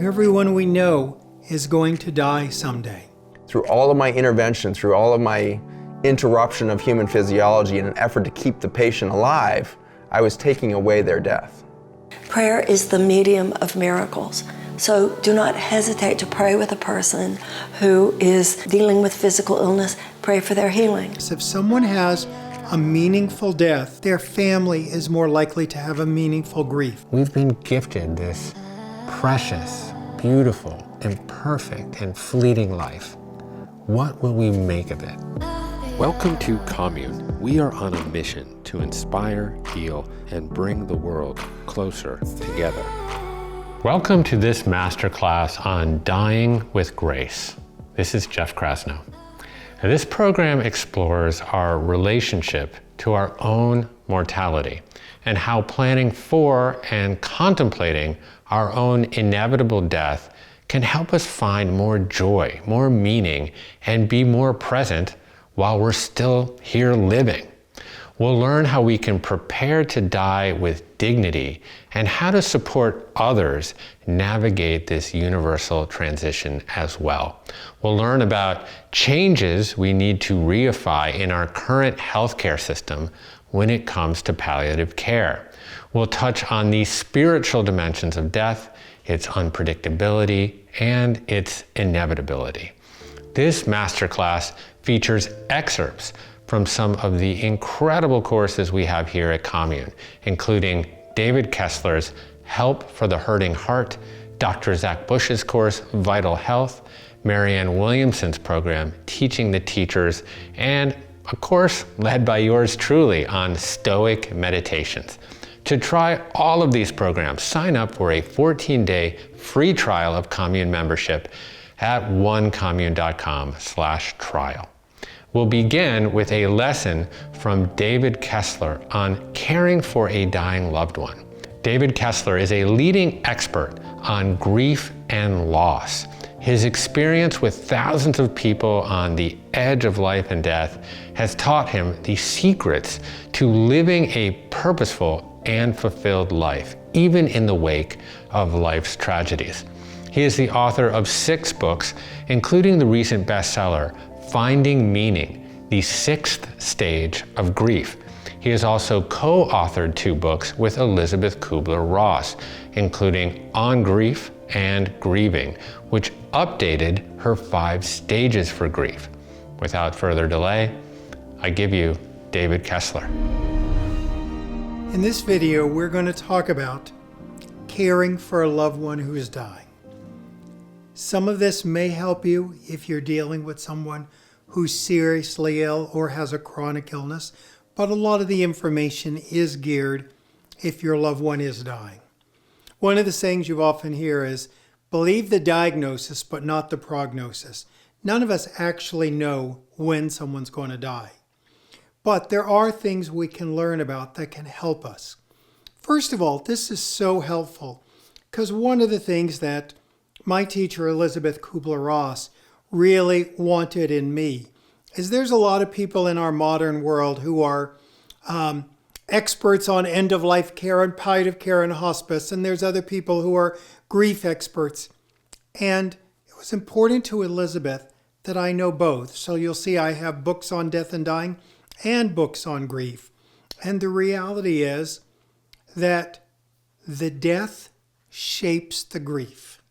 Everyone we know is going to die someday. Through all of my intervention, through all of my interruption of human physiology in an effort to keep the patient alive, I was taking away their death. Prayer is the medium of miracles. So do not hesitate to pray with a person who is dealing with physical illness. Pray for their healing. If someone has a meaningful death, their family is more likely to have a meaningful grief. We've been gifted this precious, beautiful, and perfect and fleeting life. What will we make of it? Welcome to Commune. We are on a mission to inspire, heal, and bring the world closer together. Welcome to this masterclass on dying with grace. This is Jeff Krasno. And this program explores our relationship to our own mortality and how planning for and contemplating our own inevitable death can help us find more joy, more meaning, and be more present while we're still here living. We'll learn how we can prepare to die with dignity and how to support others navigate this universal transition as well. We'll learn about changes we need to reify in our current healthcare system when it comes to palliative care. We'll touch on the spiritual dimensions of death, its unpredictability, and its inevitability. This masterclass features excerpts from some of the incredible courses we have here at Commune, including David Kessler's Help for the Hurting Heart, Dr. Zach Bush's course, Vital Health, Marianne Williamson's program, Teaching the Teachers, and a course led by yours truly on Stoic Meditations. To try all of these programs, sign up for a 14-day free trial of Commune membership at onecommune.com/trial. We'll begin with a lesson from David Kessler on caring for a dying loved one. David Kessler is a leading expert on grief and loss. His experience with thousands of people on the edge of life and death has taught him the secrets to living a purposeful and fulfilled life, even in the wake of life's tragedies. He is the author of 6 books, including the recent bestseller, Finding Meaning, the 6th Stage of Grief. He has also co-authored 2 books with Elizabeth Kubler-Ross, including On Grief and Grieving, which updated her 5 stages for grief. Without further delay, I give you David Kessler. In this video, we're going to talk about caring for a loved one who is dying. Some of this may help you if you're dealing with someone who's seriously ill or has a chronic illness, but a lot of the information is geared if your loved one is dying. One of the sayings you often hear is, believe the diagnosis, but not the prognosis. None of us actually know when someone's going to die. But there are things we can learn about that can help us. First of all, this is so helpful because one of the things that my teacher, Elizabeth Kubler-Ross, really wanted in me is there's a lot of people in our modern world who are experts on end-of-life care and palliative care and hospice, and there's other people who are grief experts. And it was important to Elizabeth that I know both. So you'll see I have books on death and dying and books on grief. And the reality is that the death shapes the grief.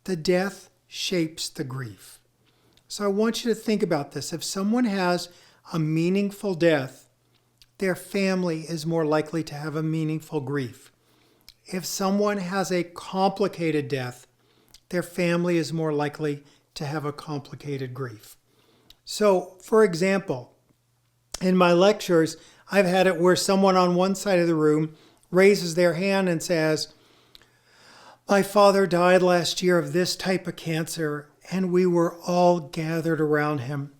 The death shapes the grief. So I want you to think about this. If someone has a meaningful death, their family is more likely to have a meaningful grief. If someone has a complicated death, their family is more likely to have a complicated grief. So, for example, in my lectures, I've had it where someone on one side of the room raises their hand and says, my father died last year of this type of cancer, and we were all gathered around him.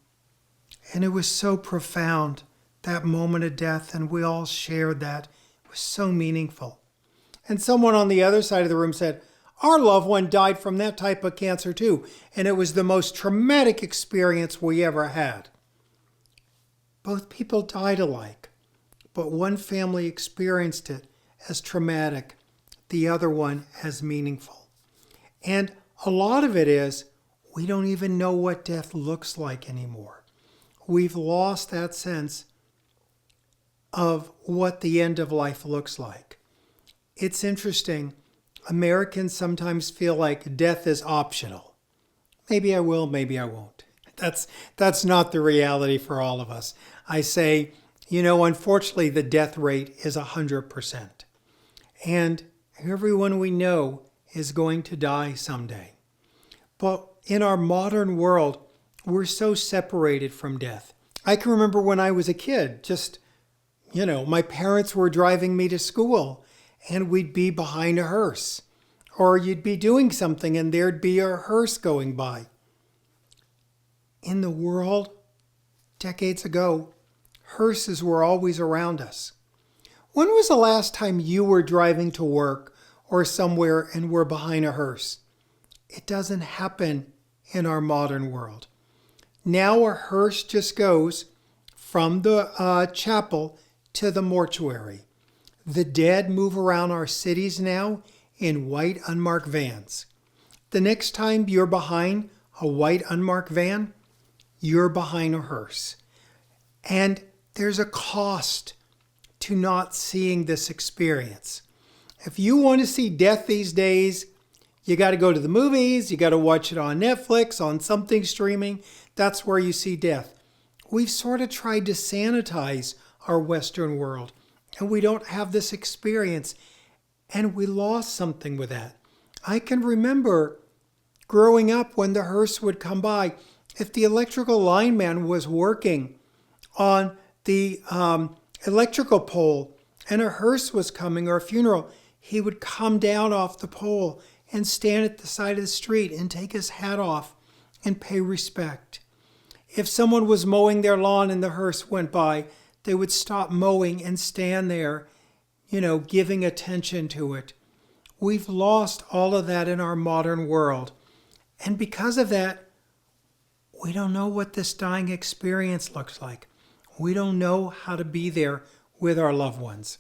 And it was so profound, that moment of death, and we all shared that. It was so meaningful. And someone on the other side of the room said, our loved one died from that type of cancer too, and it was the most traumatic experience we ever had. Both people died alike, but one family experienced it as traumatic, the other one as meaningful. And a lot of it is we don't even know what death looks like anymore. We've lost that sense of what the end of life looks like. It's interesting. Americans sometimes feel like death is optional. Maybe I will, maybe I won't. That's not the reality for all of us. I say, unfortunately, the death rate is 100%. And everyone we know is going to die someday. But in our modern world, we're so separated from death. I can remember when I was a kid, my parents were driving me to school and we'd be behind a hearse. Or you'd be doing something and there'd be a hearse going by. In the world, decades ago, hearses were always around us. When was the last time you were driving to work or somewhere and were behind a hearse? It doesn't happen in our modern world. Now a hearse just goes from the chapel to the mortuary. The dead move around our cities now in white unmarked vans. The next time you're behind a white unmarked van, you're behind a hearse. And there's a cost to not seeing this experience. If you want to see death these days, you got to go to the movies, you got to watch it on Netflix, on something streaming. That's where you see death. We've sort of tried to sanitize our Western world, and we don't have this experience, and we lost something with that. I can remember growing up when the hearse would come by. If the electrical lineman was working on the electrical pole and a hearse was coming or a funeral, he would come down off the pole and stand at the side of the street and take his hat off and pay respect. If someone was mowing their lawn and the hearse went by, they would stop mowing and stand there, giving attention to it. We've lost all of that in our modern world. And because of that, we don't know what this dying experience looks like. We don't know how to be there with our loved ones.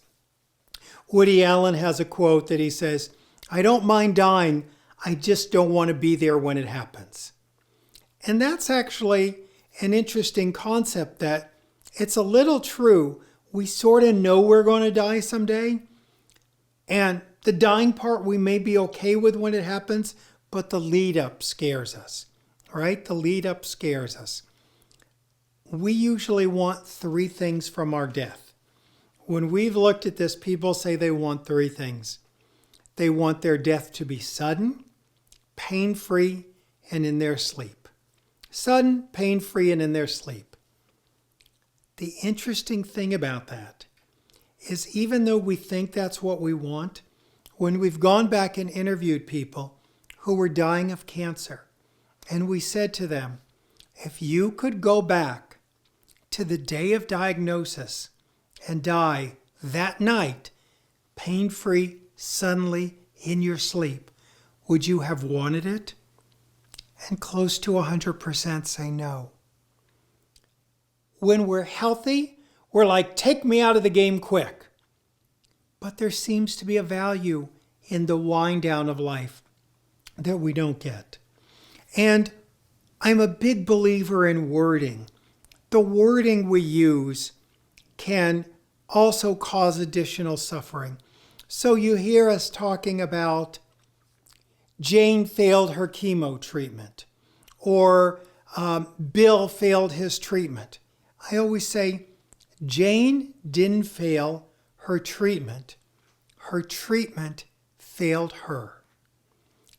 Woody Allen has a quote that he says, "I don't mind dying, I just don't want to be there when it happens." And that's actually an interesting concept that it's a little true. We sort of know we're going to die someday. And the dying part we may be okay with when it happens, but the lead up scares us, right? The lead up scares us. We usually want 3 things from our death. When we've looked at this, people say they want 3 things. They want their death to be sudden, pain-free, and in their sleep. Sudden, pain-free, and in their sleep. The interesting thing about that is even though we think that's what we want, when we've gone back and interviewed people who were dying of cancer, and we said to them, if you could go back to the day of diagnosis and die that night, pain-free, suddenly, in your sleep, would you have wanted it? And close to 100% say no. When we're healthy, we're like, take me out of the game quick. But there seems to be a value in the wind down of life that we don't get. And I'm a big believer in wording. The wording we use can also cause additional suffering. So you hear us talking about Jane failed her chemo treatment, or Bill failed his treatment. I always say, Jane didn't fail her treatment. Her treatment failed her.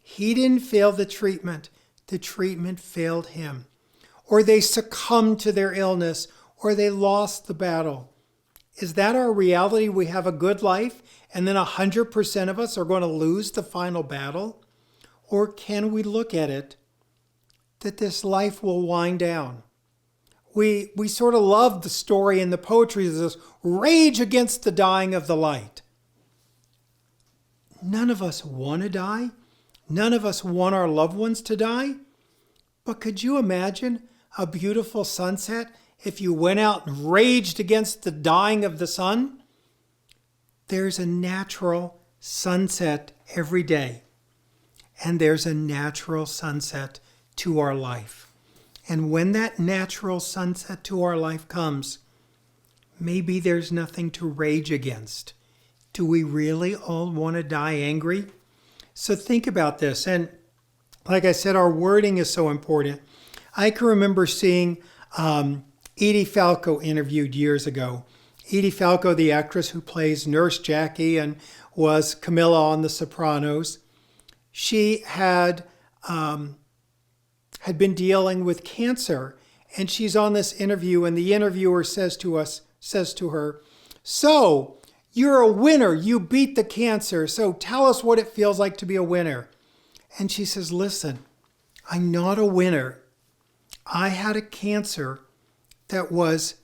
He didn't fail the treatment failed him. Or they succumbed to their illness, or they lost the battle. Is that our reality? We have a good life, and then 100% of us are going to lose the final battle? Or can we look at it that this life will wind down? We sort of love the story and the poetry of this rage against the dying of the light. None of us want to die. None of us want our loved ones to die. But could you imagine a beautiful sunset if you went out and raged against the dying of the sun? There's a natural sunset every day. and there's a natural sunset to our life. And when that natural sunset to our life comes, maybe there's nothing to rage against. Do we really all want to die angry? So think about this. And like I said, our wording is so important. I can remember seeing Edie Falco interviewed years ago. Edie Falco, the actress who plays Nurse Jackie and was Camilla on The Sopranos, she had been dealing with cancer, and she's on this interview, and the interviewer says to her, "So, you're a winner. You beat the cancer. So tell us what it feels like to be a winner." And she says, "Listen, I'm not a winner. I had a cancer that was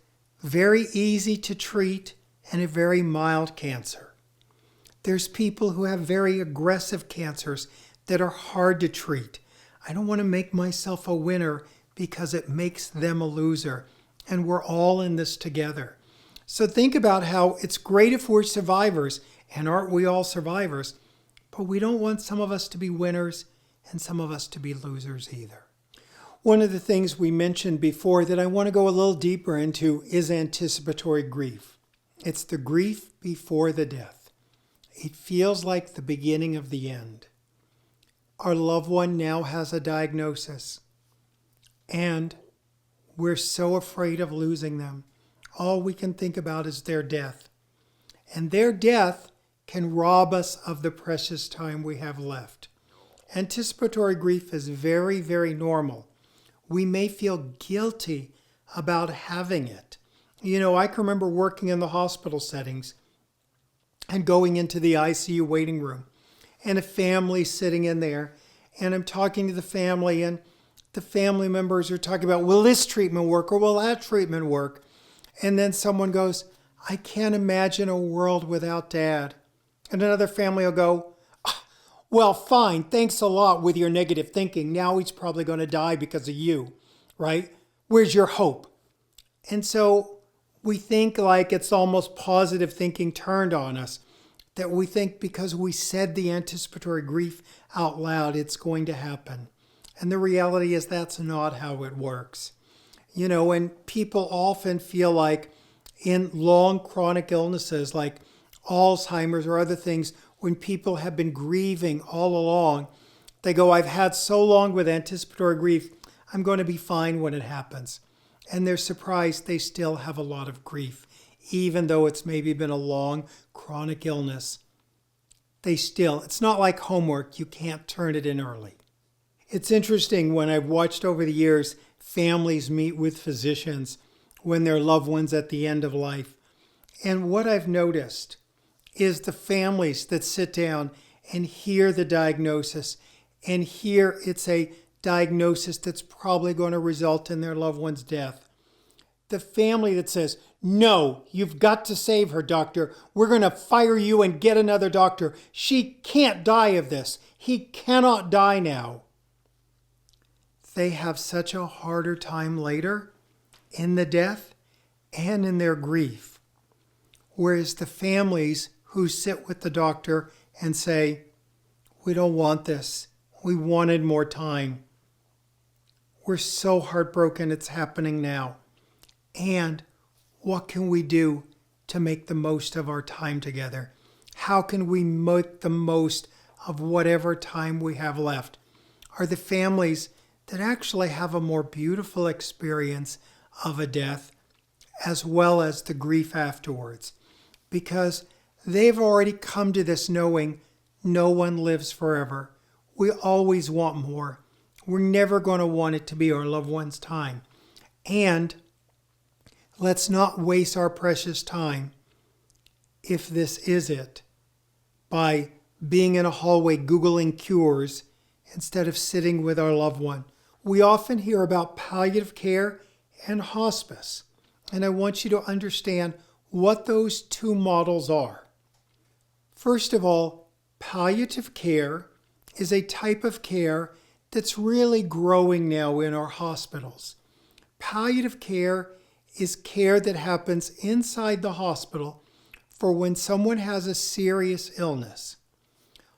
very easy to treat and a very mild cancer. There's people who have very aggressive cancers that are hard to treat. I don't want to make myself a winner because it makes them a loser. And we're all in this together." So think about how it's great if we're survivors, and aren't we all survivors? But we don't want some of us to be winners and some of us to be losers either. One of the things we mentioned before that I want to go a little deeper into is anticipatory grief. It's the grief before the death. It feels like the beginning of the end. Our loved one now has a diagnosis, and we're so afraid of losing them. All we can think about is their death. And their death can rob us of the precious time we have left. Anticipatory grief is very, very normal. We may feel guilty about having it. You know, I can remember working in the hospital settings and going into the ICU waiting room, and a family sitting in there, and I'm talking to the family, and the family members are talking about, will this treatment work or will that treatment work? And then someone goes, I can't imagine a world without Dad. And another family will go, well, fine, thanks a lot with your negative thinking. Now he's probably going to die because of you, right? Where's your hope? And so we think like it's almost positive thinking turned on us, that we think because we said the anticipatory grief out loud, it's going to happen. And the reality is that's not how it works. You know, and people often feel like in long chronic illnesses like Alzheimer's or other things, when people have been grieving all along, they go, I've had so long with anticipatory grief, I'm going to be fine when it happens. And they're surprised they still have a lot of grief, even though it's maybe been a long chronic illness. It's not like homework, you can't turn it in early. It's interesting when I've watched over the years, families meet with physicians when their loved one's at the end of life. And what I've noticed is the families that sit down and hear the diagnosis and hear it's a diagnosis that's probably going to result in their loved one's death. The family that says, no, you've got to save her, doctor. We're going to fire you and get another doctor. She can't die of this. He cannot die now. They have such a harder time later in the death and in their grief. Whereas the families who sit with the doctor and say, we don't want this. We wanted more time. We're so heartbroken it's happening now. And what can we do to make the most of our time together? How can we make the most of whatever time we have left? Are the families that actually have a more beautiful experience of a death as well as the grief afterwards, because they've already come to this knowing no one lives forever. We always want more. We're never going to want it to be our loved one's time. And let's not waste our precious time, if this is it, by being in a hallway Googling cures instead of sitting with our loved one. We often hear about palliative care and hospice, and I want you to understand what those two models are. First of all, palliative care is a type of care that's really growing now in our hospitals. Palliative care is care that happens inside the hospital for when someone has a serious illness.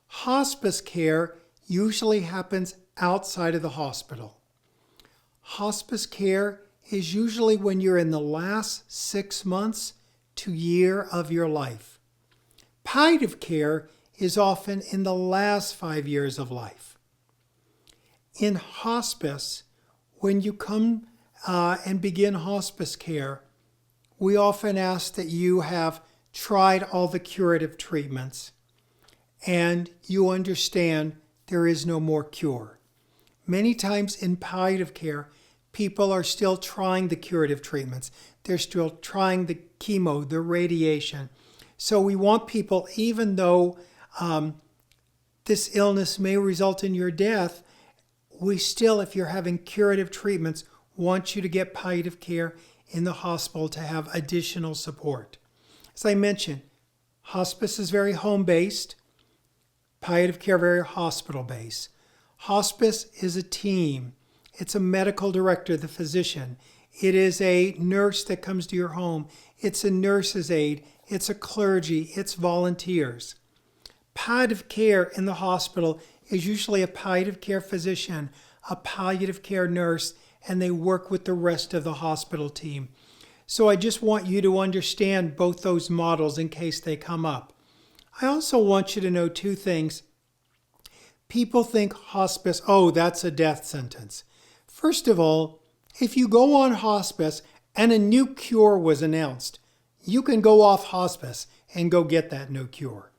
Hospice care usually happens outside of the hospital. Hospice care is usually when you're in the last 6 months to year of your life. Palliative care is often in the last 5 years of life. In hospice, when you come and begin hospice care, we often ask that you have tried all the curative treatments and you understand there is no more cure. Many times in palliative care, people are still trying the curative treatments. They're still trying the chemo, the radiation. So we want people, even though this illness may result in your death, we still, if you're having curative treatments, want you to get palliative care in the hospital to have additional support. As I mentioned, hospice is very home-based, palliative care very hospital-based. Hospice is a team. It's a medical director, the physician. It is a nurse that comes to your home. It's a nurse's aide. It's a clergy. It's volunteers. Palliative care in the hospital is usually a palliative care physician, a palliative care nurse, and they work with the rest of the hospital team. So I just want you to understand both those models in case they come up. I also want you to know two things. People think hospice, oh, that's a death sentence. First of all, if you go on hospice and a new cure was announced, you can go off hospice and go get that new cure.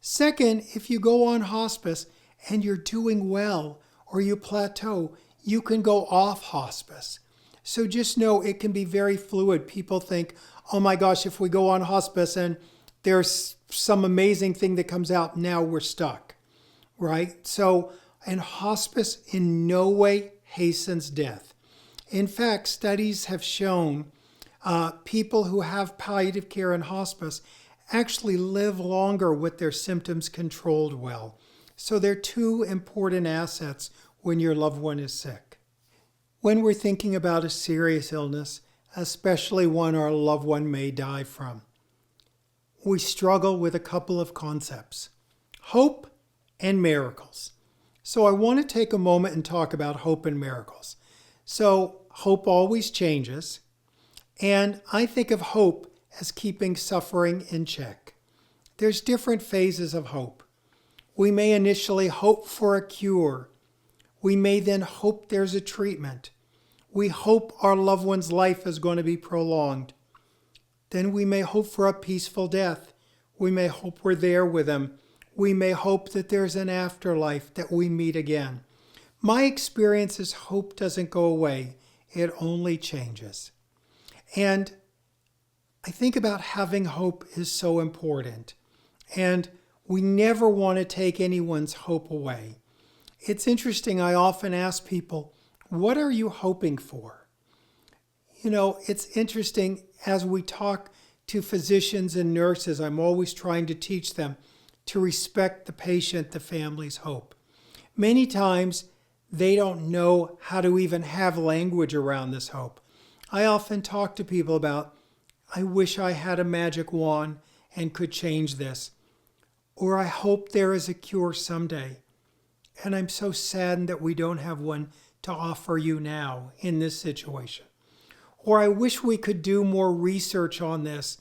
Second, if you go on hospice and you're doing well or you plateau, you can go off hospice. So just know it can be very fluid. People think, oh my gosh, if we go on hospice and there's some amazing thing that comes out, now we're stuck, right? So, and hospice in no way hastens death. In fact, studies have shown people who have palliative care in hospice actually live longer with their symptoms controlled well. So they're two important assets when your loved one is sick. When we're thinking about a serious illness, especially one our loved one may die from, we struggle with a couple of concepts: hope and miracles. So I want to take a moment and talk about hope and miracles. So hope always changes, and I think of hope as keeping suffering in check. There's different phases of hope. We may initially hope for a cure. We may then hope there's a treatment. We hope our loved one's life is going to be prolonged. Then we may hope for a peaceful death. We may hope we're there with them. We may hope that there's an afterlife, that we meet again. My experience is hope doesn't go away. It only changes. And I think about having hope is so important. And we never want to take anyone's hope away. It's interesting, I often ask people, what are you hoping for? You know, it's interesting as we talk to physicians and nurses, I'm always trying to teach them to respect the patient, the family's hope. Many times they don't know how to even have language around this hope. I often talk to people about, I wish I had a magic wand and could change this. Or I hope there is a cure someday. And I'm so saddened that we don't have one to offer you now in this situation. Or I wish we could do more research on this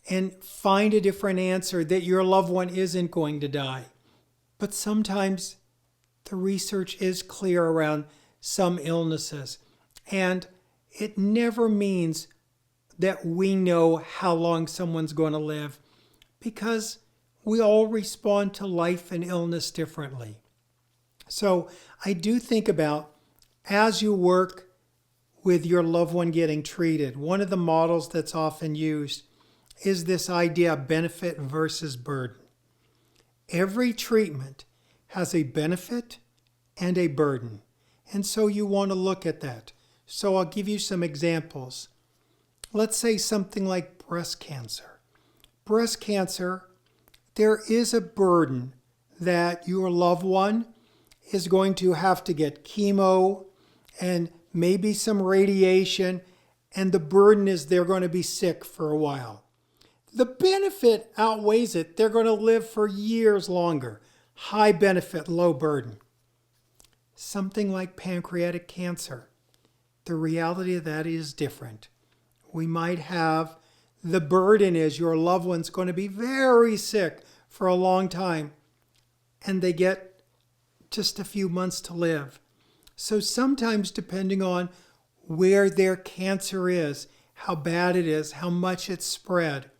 and find a different answer that your loved one isn't going to die. But sometimes the research is clear around some illnesses, and it never means that we know how long someone's going to live, because we all respond to life and illness differently. So I do think about, as you work with your loved one getting treated, one of the models that's often used is this idea of benefit versus burden. Every treatment has a benefit and a burden, and so you want to look at that. So I'll give you some examples. Let's say something like breast cancer. Breast cancer, there is a burden that your loved one is going to have to get chemo and maybe some radiation, and the burden is they're going to be sick for a while. The benefit outweighs it. They're going to live for years longer. High benefit, low burden. something like pancreatic cancer. The reality of that is different. We might have the burden is your loved one's going to be very sick for a long time, and they get just a few months to live. So sometimes, depending on where their cancer is, how bad it is, how much it's spread,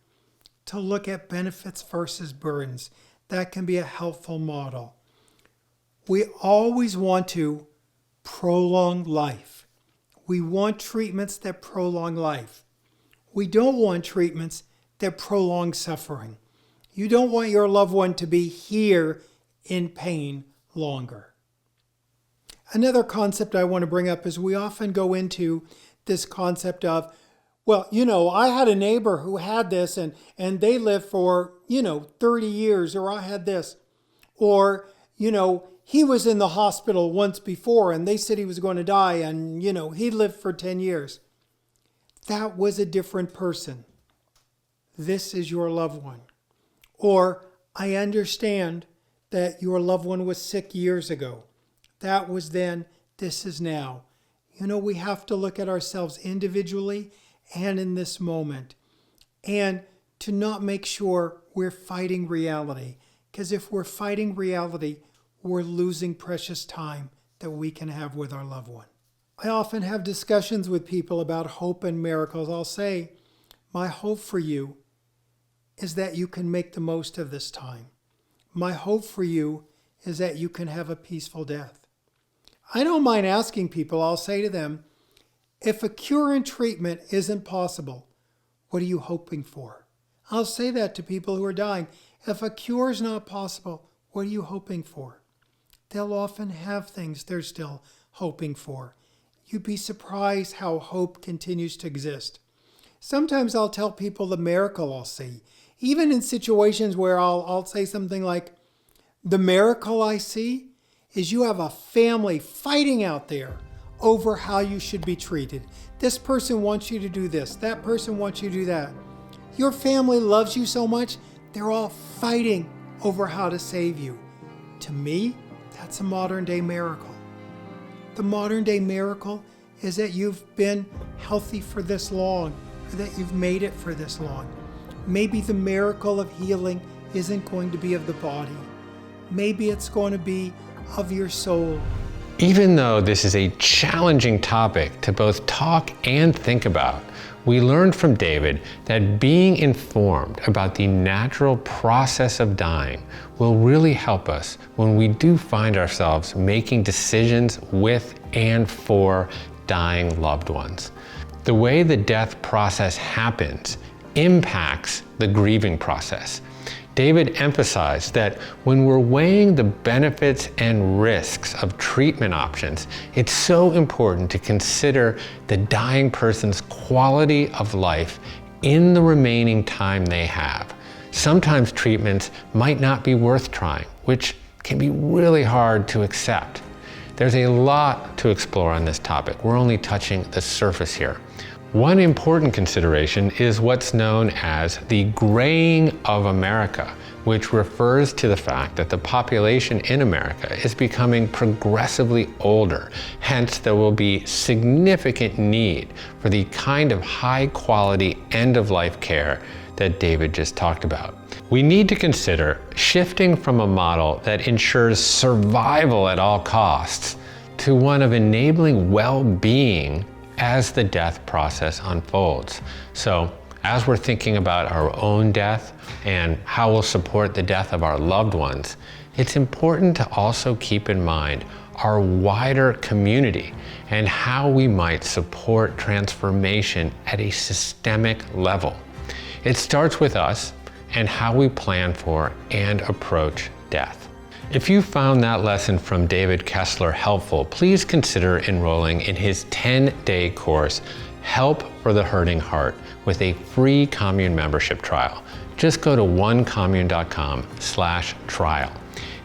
to look at benefits versus burdens, that can be a helpful model. We always want to prolong life. We want treatments that prolong life. We don't want treatments that prolong suffering. You don't want your loved one to be here in pain longer. Another concept I want to bring up is we often go into this concept of, well, I had a neighbor who had this and they lived for, 30 years, or I had this. Or, he was in the hospital once before and they said he was going to die and, he lived for 10 years. That was a different person. This is your loved one. Or, I understand that your loved one was sick years ago. That was then, this is now. We have to look at ourselves individually and in this moment. And to not make sure we're fighting reality. Because if we're fighting reality, we're losing precious time that we can have with our loved one. I often have discussions with people about hope and miracles. I'll say, my hope for you is that you can make the most of this time. My hope for you is that you can have a peaceful death. I don't mind asking people, I'll say to them, if a cure and treatment isn't possible, what are you hoping for? I'll say that to people who are dying. If a cure is not possible, what are you hoping for? They'll often have things they're still hoping for. You'd be surprised how hope continues to exist. Sometimes I'll tell people the miracle I'll see. Even in situations where I'll say something like, the miracle I see is you have a family fighting out there over how you should be treated. This person wants you to do this. That person wants you to do that. Your family loves you so much, they're all fighting over how to save you. To me, that's a modern day miracle. The modern day miracle is that you've been healthy for this long, or that you've made it for this long. Maybe the miracle of healing isn't going to be of the body. Maybe it's going to be of your soul. Even though this is a challenging topic to both talk and think about, we learned from David that being informed about the natural process of dying will really help us when we do find ourselves making decisions with and for dying loved ones. The way the death process happens impacts the grieving process. David emphasized that when we're weighing the benefits and risks of treatment options, it's so important to consider the dying person's quality of life in the remaining time they have. Sometimes treatments might not be worth trying, which can be really hard to accept. There's a lot to explore on this topic. We're only touching the surface here. One important consideration is what's known as the graying of America, which refers to the fact that the population in America is becoming progressively older. Hence, there will be significant need for the kind of high-quality end-of-life care that David just talked about. We need to consider shifting from a model that ensures survival at all costs to one of enabling well-being as the death process unfolds. So, as we're thinking about our own death and how we'll support the death of our loved ones, it's important to also keep in mind our wider community and how we might support transformation at a systemic level. It starts with us and how we plan for and approach death. If you found that lesson from David Kessler helpful, please consider enrolling in his 10-day course, Help for the Hurting Heart, with a free Commune membership trial. Just go to onecommune.com/trial.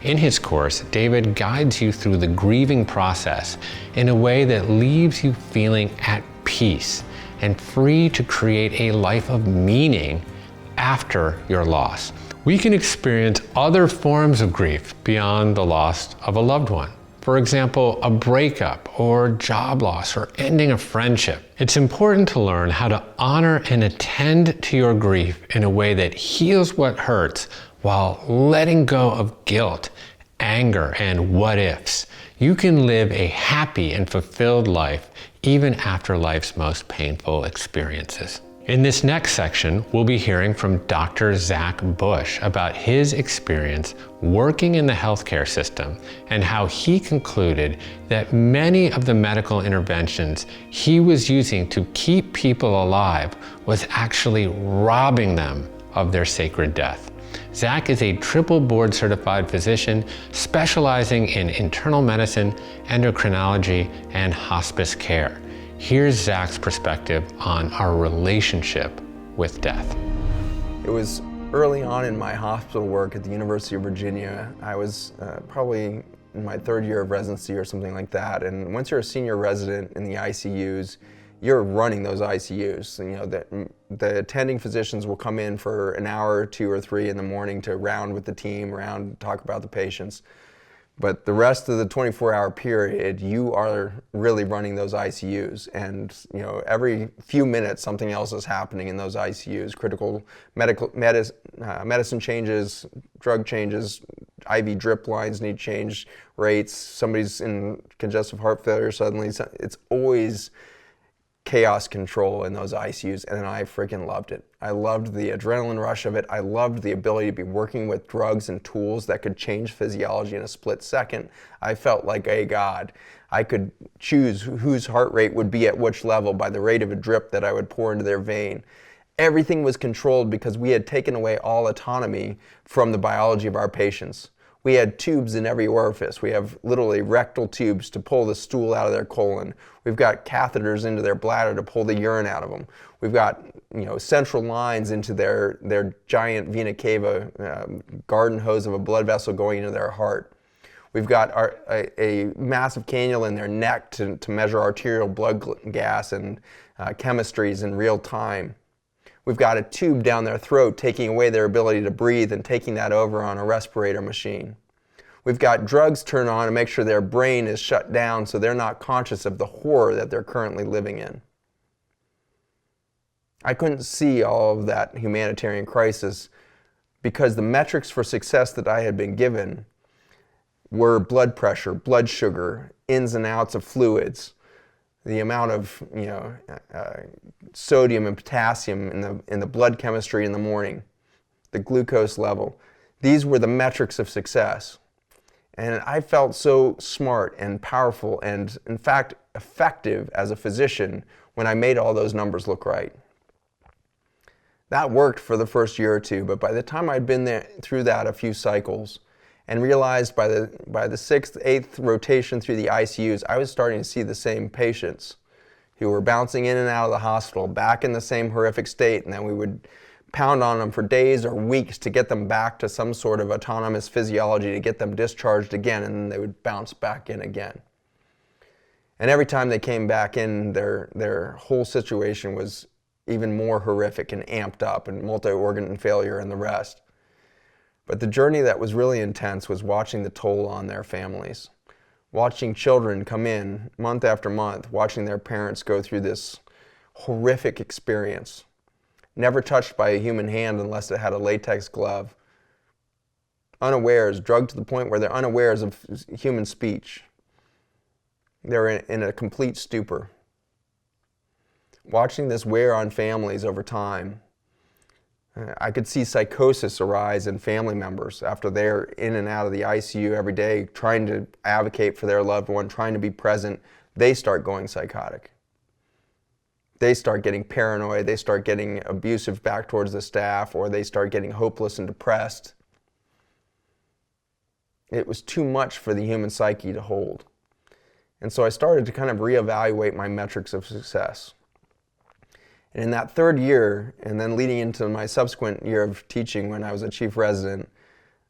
In his course, David guides you through the grieving process in a way that leaves you feeling at peace and free to create a life of meaning after your loss. We can experience other forms of grief beyond the loss of a loved one. For example, a breakup or job loss or ending a friendship. It's important to learn how to honor and attend to your grief in a way that heals what hurts while letting go of guilt, anger, and what ifs. You can live a happy and fulfilled life even after life's most painful experiences. In this next section, we'll be hearing from Dr. Zach Bush about his experience working in the healthcare system and how he concluded that many of the medical interventions he was using to keep people alive was actually robbing them of their sacred death. Zach is a triple board certified physician specializing in internal medicine, endocrinology, and hospice care. Here's Zach's perspective on our relationship with death. It was early on in my hospital work at the University of Virginia. I was probably in my third year of residency or something like that. And once you're a senior resident in the ICUs, you're running those ICUs. You know, the attending physicians will come in for an hour or 2 or 3 in the morning to round with the team, talk about the patients. But the rest of the 24-hour period, you are really running those ICUs. And you know, every few minutes, something else is happening in those ICUs. Critical medicine changes, drug changes, IV drip lines need change rates. Somebody's in congestive heart failure suddenly. It's always chaos control in those ICUs, and I freaking loved it. I loved the adrenaline rush of it. I loved the ability to be working with drugs and tools that could change physiology in a split second. I felt like a god. I could choose whose heart rate would be at which level by the rate of a drip that I would pour into their vein. Everything was controlled because we had taken away all autonomy from the biology of our patients. We had tubes in every orifice. We have literally rectal tubes to pull the stool out of their colon. We've got catheters into their bladder to pull the urine out of them. We've got, you know, central lines into their giant vena cava, garden hose of a blood vessel going into their heart. We've got a massive cannula in their neck to measure arterial blood gas and chemistries in real time. We've got a tube down their throat taking away their ability to breathe and taking that over on a respirator machine. We've got drugs turned on to make sure their brain is shut down so they're not conscious of the horror that they're currently living in. I couldn't see all of that humanitarian crisis because the metrics for success that I had been given were blood pressure, blood sugar, ins and outs of fluids, the amount of sodium and potassium in the blood chemistry in the morning, the glucose level. These were the metrics of success. And I felt so smart and powerful and, in fact, effective as a physician when I made all those numbers look right. That worked for the first year or two, but by the time I'd been there through that a few cycles and realized by the 6th, 8th rotation through the ICUs, I was starting to see the same patients who were bouncing in and out of the hospital, back in the same horrific state, and then we would pound on them for days or weeks to get them back to some sort of autonomous physiology, to get them discharged again, and then they would bounce back in again. And every time they came back in, their whole situation was even more horrific and amped up, and multi-organ failure and the rest. But the journey that was really intense was watching the toll on their families. Watching children come in month after month, watching their parents go through this horrific experience, never touched by a human hand unless it had a latex glove, unawares, drugged to the point where they're unawares of human speech. They're in a complete stupor. Watching this wear on families over time, I could see psychosis arise in family members after they're in and out of the ICU every day, trying to advocate for their loved one, trying to be present. They start going psychotic. They start getting paranoid, they start getting abusive back towards the staff, or they start getting hopeless and depressed. It was too much for the human psyche to hold. And so I started to kind of reevaluate my metrics of success. And in that third year, and then leading into my subsequent year of teaching when I was a chief resident,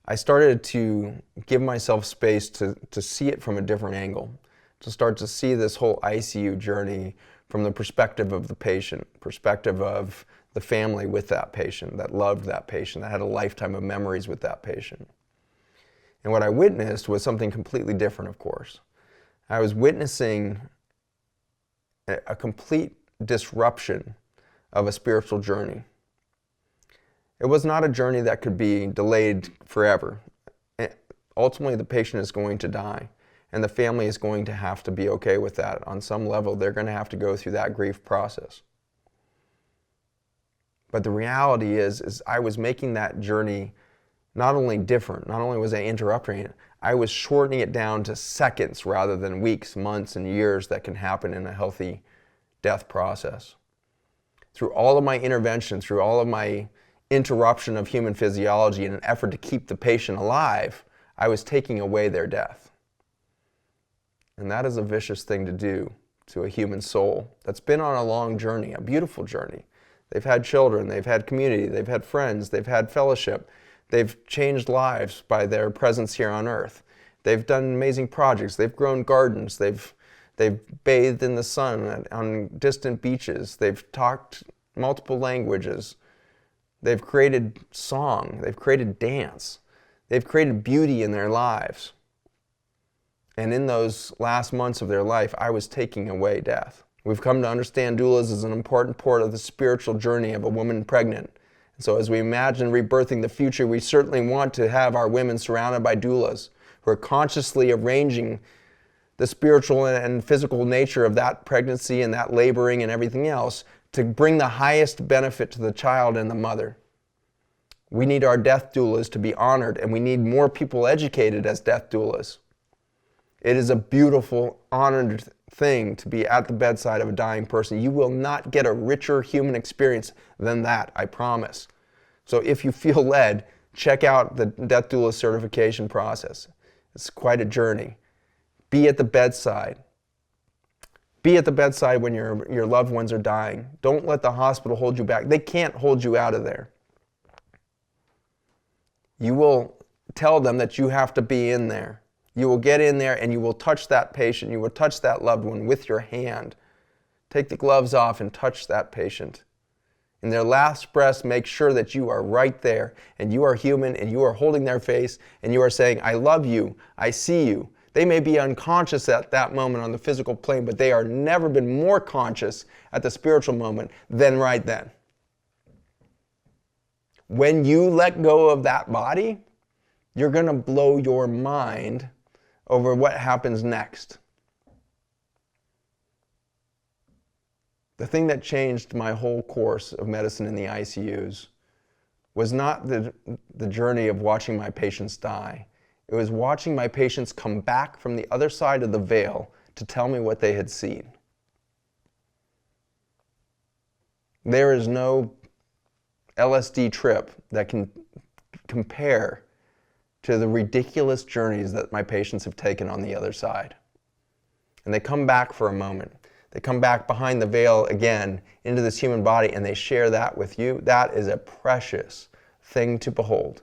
I started to give myself space to see it from a different angle, to start to see this whole ICU journey from the perspective of the patient, perspective of the family with that patient, that loved that patient, that had a lifetime of memories with that patient. And what I witnessed was something completely different, of course. I was witnessing a complete disruption of a spiritual journey. It was not a journey that could be delayed forever. Ultimately, the patient is going to die, and the family is going to have to be okay with that. On some level, they're going to have to go through that grief process. But the reality is I was making that journey not only different, not only was I interrupting it, I was shortening it down to seconds rather than weeks, months, and years that can happen in a healthy death process. Through all of my intervention, through all of my interruption of human physiology in an effort to keep the patient alive, I was taking away their death. And that is a vicious thing to do to a human soul that's been on a long journey, a beautiful journey. They've had children, they've had community, they've had friends, they've had fellowship. They've changed lives by their presence here on earth. They've done amazing projects. They've grown gardens. They've bathed in the sun on distant beaches. They've talked multiple languages. They've created song. They've created dance. They've created beauty in their lives. And in those last months of their life, I was taking away death. We've come to understand doulas as an important part of the spiritual journey of a woman pregnant. So as we imagine rebirthing the future, we certainly want to have our women surrounded by doulas who are consciously arranging the spiritual and physical nature of that pregnancy and that laboring and everything else to bring the highest benefit to the child and the mother. We need our death doulas to be honored, and we need more people educated as death doulas. It is a beautiful, honored thing to be at the bedside of a dying person. You will not get a richer human experience than that, I promise. So if you feel led, check out the death doula certification process. It's quite a journey. Be at the bedside. Be at the bedside when your loved ones are dying. Don't let the hospital hold you back. They can't hold you out of there. You will tell them that you have to be in there. You will get in there and you will touch that patient. You will touch that loved one with your hand. Take the gloves off and touch that patient. In their last breaths, make sure that you are right there and you are human and you are holding their face and you are saying, I love you, I see you. They may be unconscious at that moment on the physical plane, but they are never been more conscious at the spiritual moment than right then. When you let go of that body, you're going to blow your mind over what happens next. The thing that changed my whole course of medicine in the ICUs was not the journey of watching my patients die. It was watching my patients come back from the other side of the veil to tell me what they had seen. There is no LSD trip that can compare to the ridiculous journeys that my patients have taken on the other side. And they come back for a moment. They come back behind the veil again into this human body and they share that with you. That is a precious thing to behold.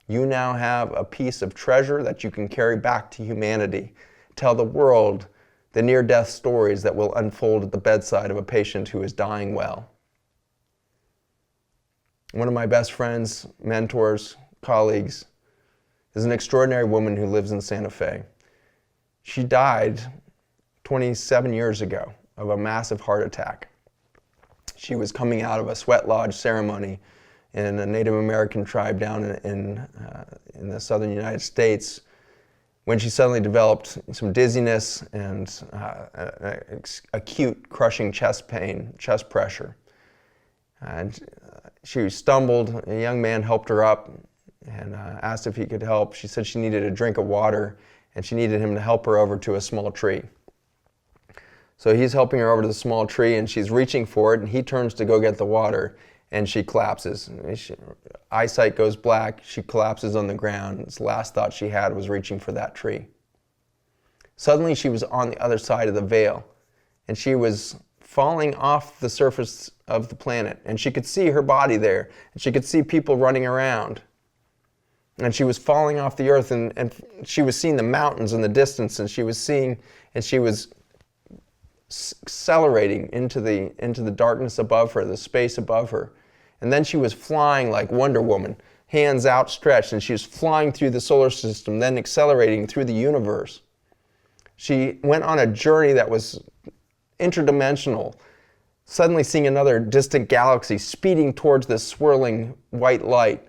You now have a piece of treasure that you can carry back to humanity. Tell the world the near-death stories that will unfold at the bedside of a patient who is dying well. One of my best friends, mentors, colleagues, is an extraordinary woman who lives in Santa Fe. She died 27 years ago of a massive heart attack. She was coming out of a sweat lodge ceremony in a Native American tribe down in the southern United States when she suddenly developed some dizziness and acute crushing chest pain, chest pressure. And she stumbled. A young man helped her up and asked if he could help. She said she needed a drink of water and she needed him to help her over to a small tree. So he's helping her over to the small tree and she's reaching for it and he turns to go get the water and she collapses. Eyesight goes black, she collapses on the ground. The last thought she had was reaching for that tree. Suddenly she was on the other side of the veil and she was falling off the surface of the planet and she could see her body there and she could see people running around. And she was falling off the earth and she was seeing the mountains in the distance and she was accelerating into the darkness above her, the space above her. And then she was flying like Wonder Woman, hands outstretched, and she was flying through the solar system, then accelerating through the universe. She went on a journey that was interdimensional, suddenly seeing another distant galaxy speeding towards this swirling white light.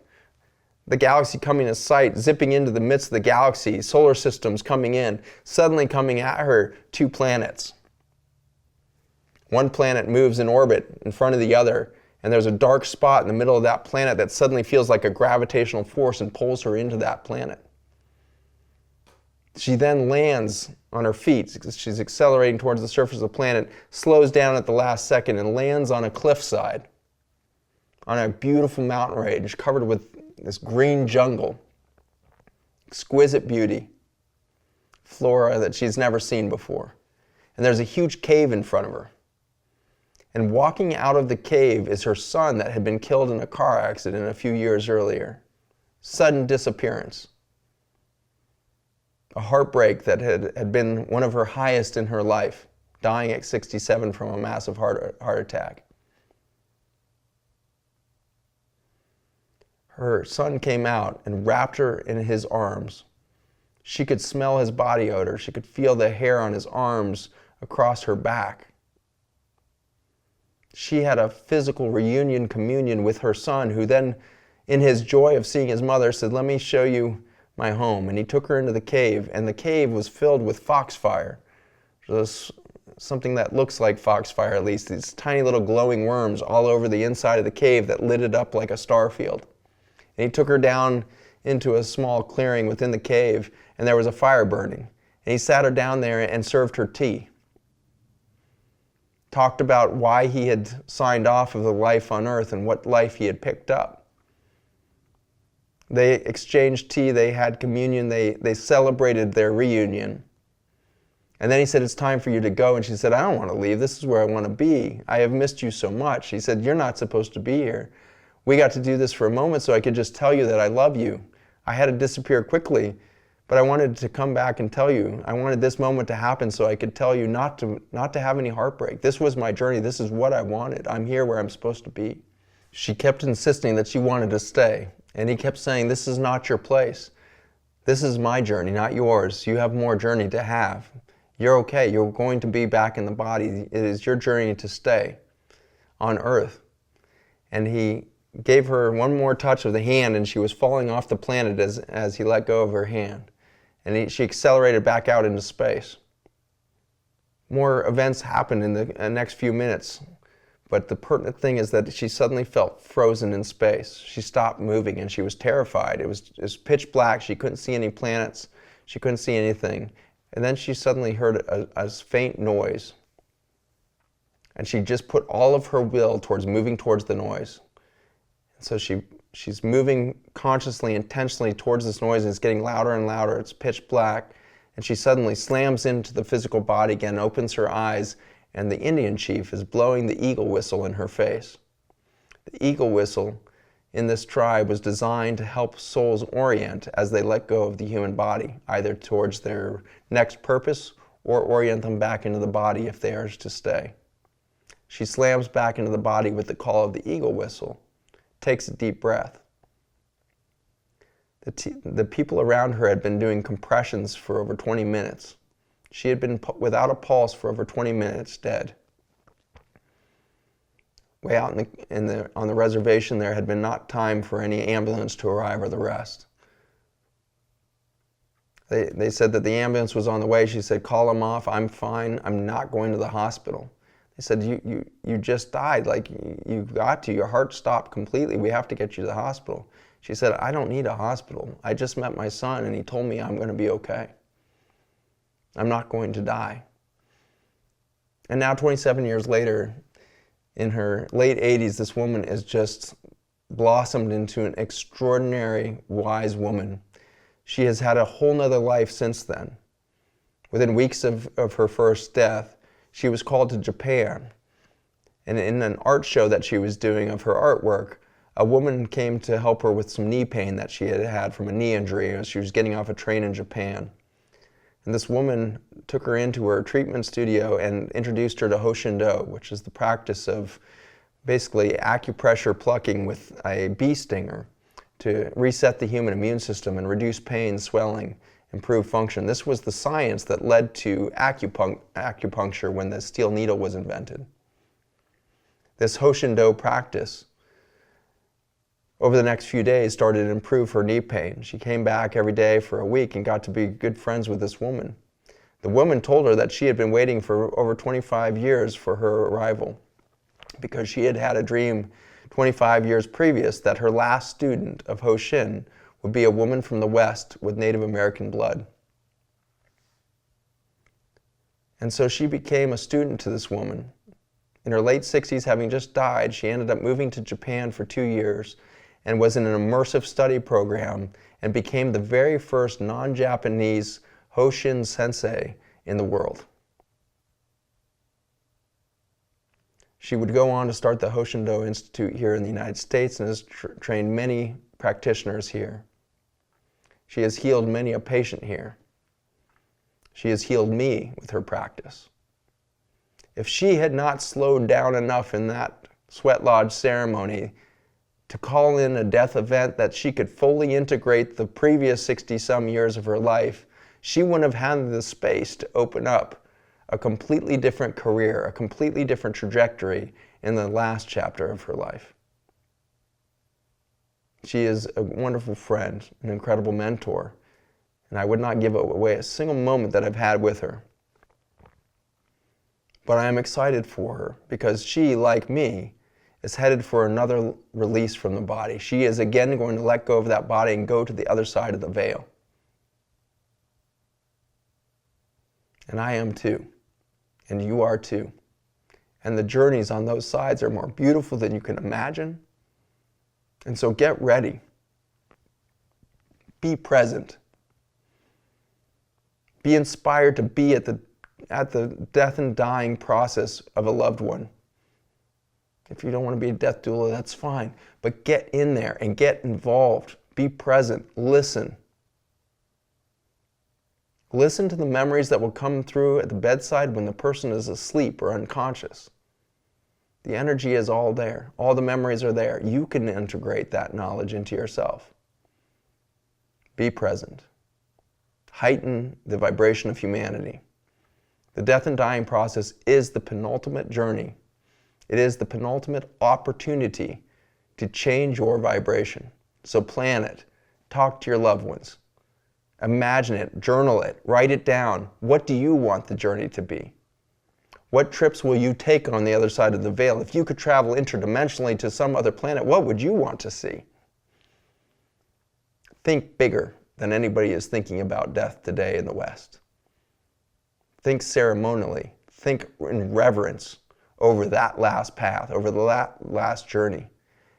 The galaxy coming in sight, zipping into the midst of the galaxy, solar systems coming in, suddenly coming at her, 2 planets. One planet moves in orbit in front of the other, and there's a dark spot in the middle of that planet that suddenly feels like a gravitational force and pulls her into that planet. She then lands on her feet. She's accelerating towards the surface of the planet, slows down at the last second, and lands on a cliffside, on a beautiful mountain range covered with this green jungle, exquisite beauty, flora that she's never seen before. And there's a huge cave in front of her. And walking out of the cave is her son that had been killed in a car accident a few years earlier. Sudden disappearance. A heartbreak that had been one of her highest in her life, dying at 67 from a massive heart attack. Her son came out and wrapped her in his arms. She could smell his body odor. She could feel the hair on his arms across her back. She had a physical reunion, communion with her son, who then, in his joy of seeing his mother, said, "Let me show you my home." And he took her into the cave, and the cave was filled with foxfire. Something that looks like foxfire, at least, these tiny little glowing worms all over the inside of the cave that lit it up like a star field. And he took her down into a small clearing within the cave, and there was a fire burning. And he sat her down there and served her tea. Talked about why he had signed off of the life on earth and what life he had picked up. They exchanged tea, they had communion, they celebrated their reunion. And then he said, "It's time for you to go." And she said, "I don't want to leave. This is where I want to be. I have missed you so much." He said, "You're not supposed to be here. We got to do this for a moment so I could just tell you that I love you. I had to disappear quickly, but I wanted to come back and tell you. I wanted this moment to happen so I could tell you not to have any heartbreak. This was my journey. This is what I wanted. I'm here where I'm supposed to be." She kept insisting that she wanted to stay. And he kept saying, "This is not your place. This is my journey, not yours. You have more journey to have. You're okay. You're going to be back in the body. It is your journey to stay on earth." And he gave her one more touch of the hand, and she was falling off the planet as he let go of her hand. And she accelerated back out into space. More events happened in the next few minutes, but the pertinent thing is that she suddenly felt frozen in space. She stopped moving, and she was terrified. It was pitch black. She couldn't see any planets. She couldn't see anything. And then she suddenly heard a faint noise. And she just put all of her will towards moving towards the noise. So she's moving consciously, intentionally towards this noise, and it's getting louder and louder. It's pitch black. And she suddenly slams into the physical body again, opens her eyes, and the Indian chief is blowing the eagle whistle in her face. The eagle whistle in this tribe was designed to help souls orient as they let go of the human body, either towards their next purpose or orient them back into the body if they are to stay. She slams back into the body with the call of the eagle whistle, takes a deep breath. The people around her had been doing compressions for over 20 minutes. She had been without a pulse for over 20 minutes, dead. Way out on the reservation there had been not time for any ambulance to arrive or the rest. They said that the ambulance was on the way. She said, "Call them off. I'm fine. I'm not going to the hospital." They said, you just died. Like, you got to. Your heart stopped completely. We have to get you to the hospital." She said, "I don't need a hospital. I just met my son and he told me I'm going to be okay. I'm not going to die." And now 27 years later, in her late 80s, this woman has just blossomed into an extraordinary, wise woman. She has had a whole nother life since then. Within weeks of her first death, she was called to Japan. And in an art show that she was doing of her artwork, a woman came to help her with some knee pain that she had had from a knee injury as she was getting off a train in Japan. And this woman took her into her treatment studio and introduced her to Hoshindo, which is the practice of basically acupressure plucking with a bee stinger to reset the human immune system and reduce pain, swelling, improve function. This was the science that led to acupuncture when the steel needle was invented. This Hoshindo practice over the next few days started to improve her knee pain. She came back every day for a week and got to be good friends with this woman. The woman told her that she had been waiting for over 25 years for her arrival because she had had a dream 25 years previous that her last student of Hoshin would be a woman from the West with Native American blood. And so she became a student to this woman. In her late 60s, having just died, she ended up moving to Japan for 2 years and was in an immersive study program and became the very first non-Japanese Hoshin sensei in the world. She would go on to start the Hoshindo Institute here in the United States and has trained many practitioners here. She has healed many a patient here. She has healed me with her practice. If she had not slowed down enough in that sweat lodge ceremony to call in a death event that she could fully integrate the previous 60-some years of her life, she wouldn't have had the space to open up a completely different career, a completely different trajectory in the last chapter of her life. She is a wonderful friend, an incredible mentor, and I would not give away a single moment that I've had with her. But I am excited for her because she, like me, is headed for another release from the body. She is again going to let go of that body and go to the other side of the veil. And I am too. And you are too. And the journeys on those sides are more beautiful than you can imagine. And so get ready. Be present. Be inspired to be at the death and dying process of a loved one. If you don't want to be a death doula, that's fine. But get in there and get involved. Be present. Listen. Listen to the memories that will come through at the bedside when the person is asleep or unconscious. The energy is all there. All the memories are there. You can integrate that knowledge into yourself. Be present. Heighten the vibration of humanity. The death and dying process is the penultimate journey. It is the penultimate opportunity to change your vibration. So plan it. Talk to your loved ones. Imagine it. Journal it. Write it down. What do you want the journey to be? What trips will you take on the other side of the veil? If you could travel interdimensionally to some other planet, what would you want to see? Think bigger than anybody is thinking about death today in the West. Think ceremonially. Think in reverence over that last path, over the last journey.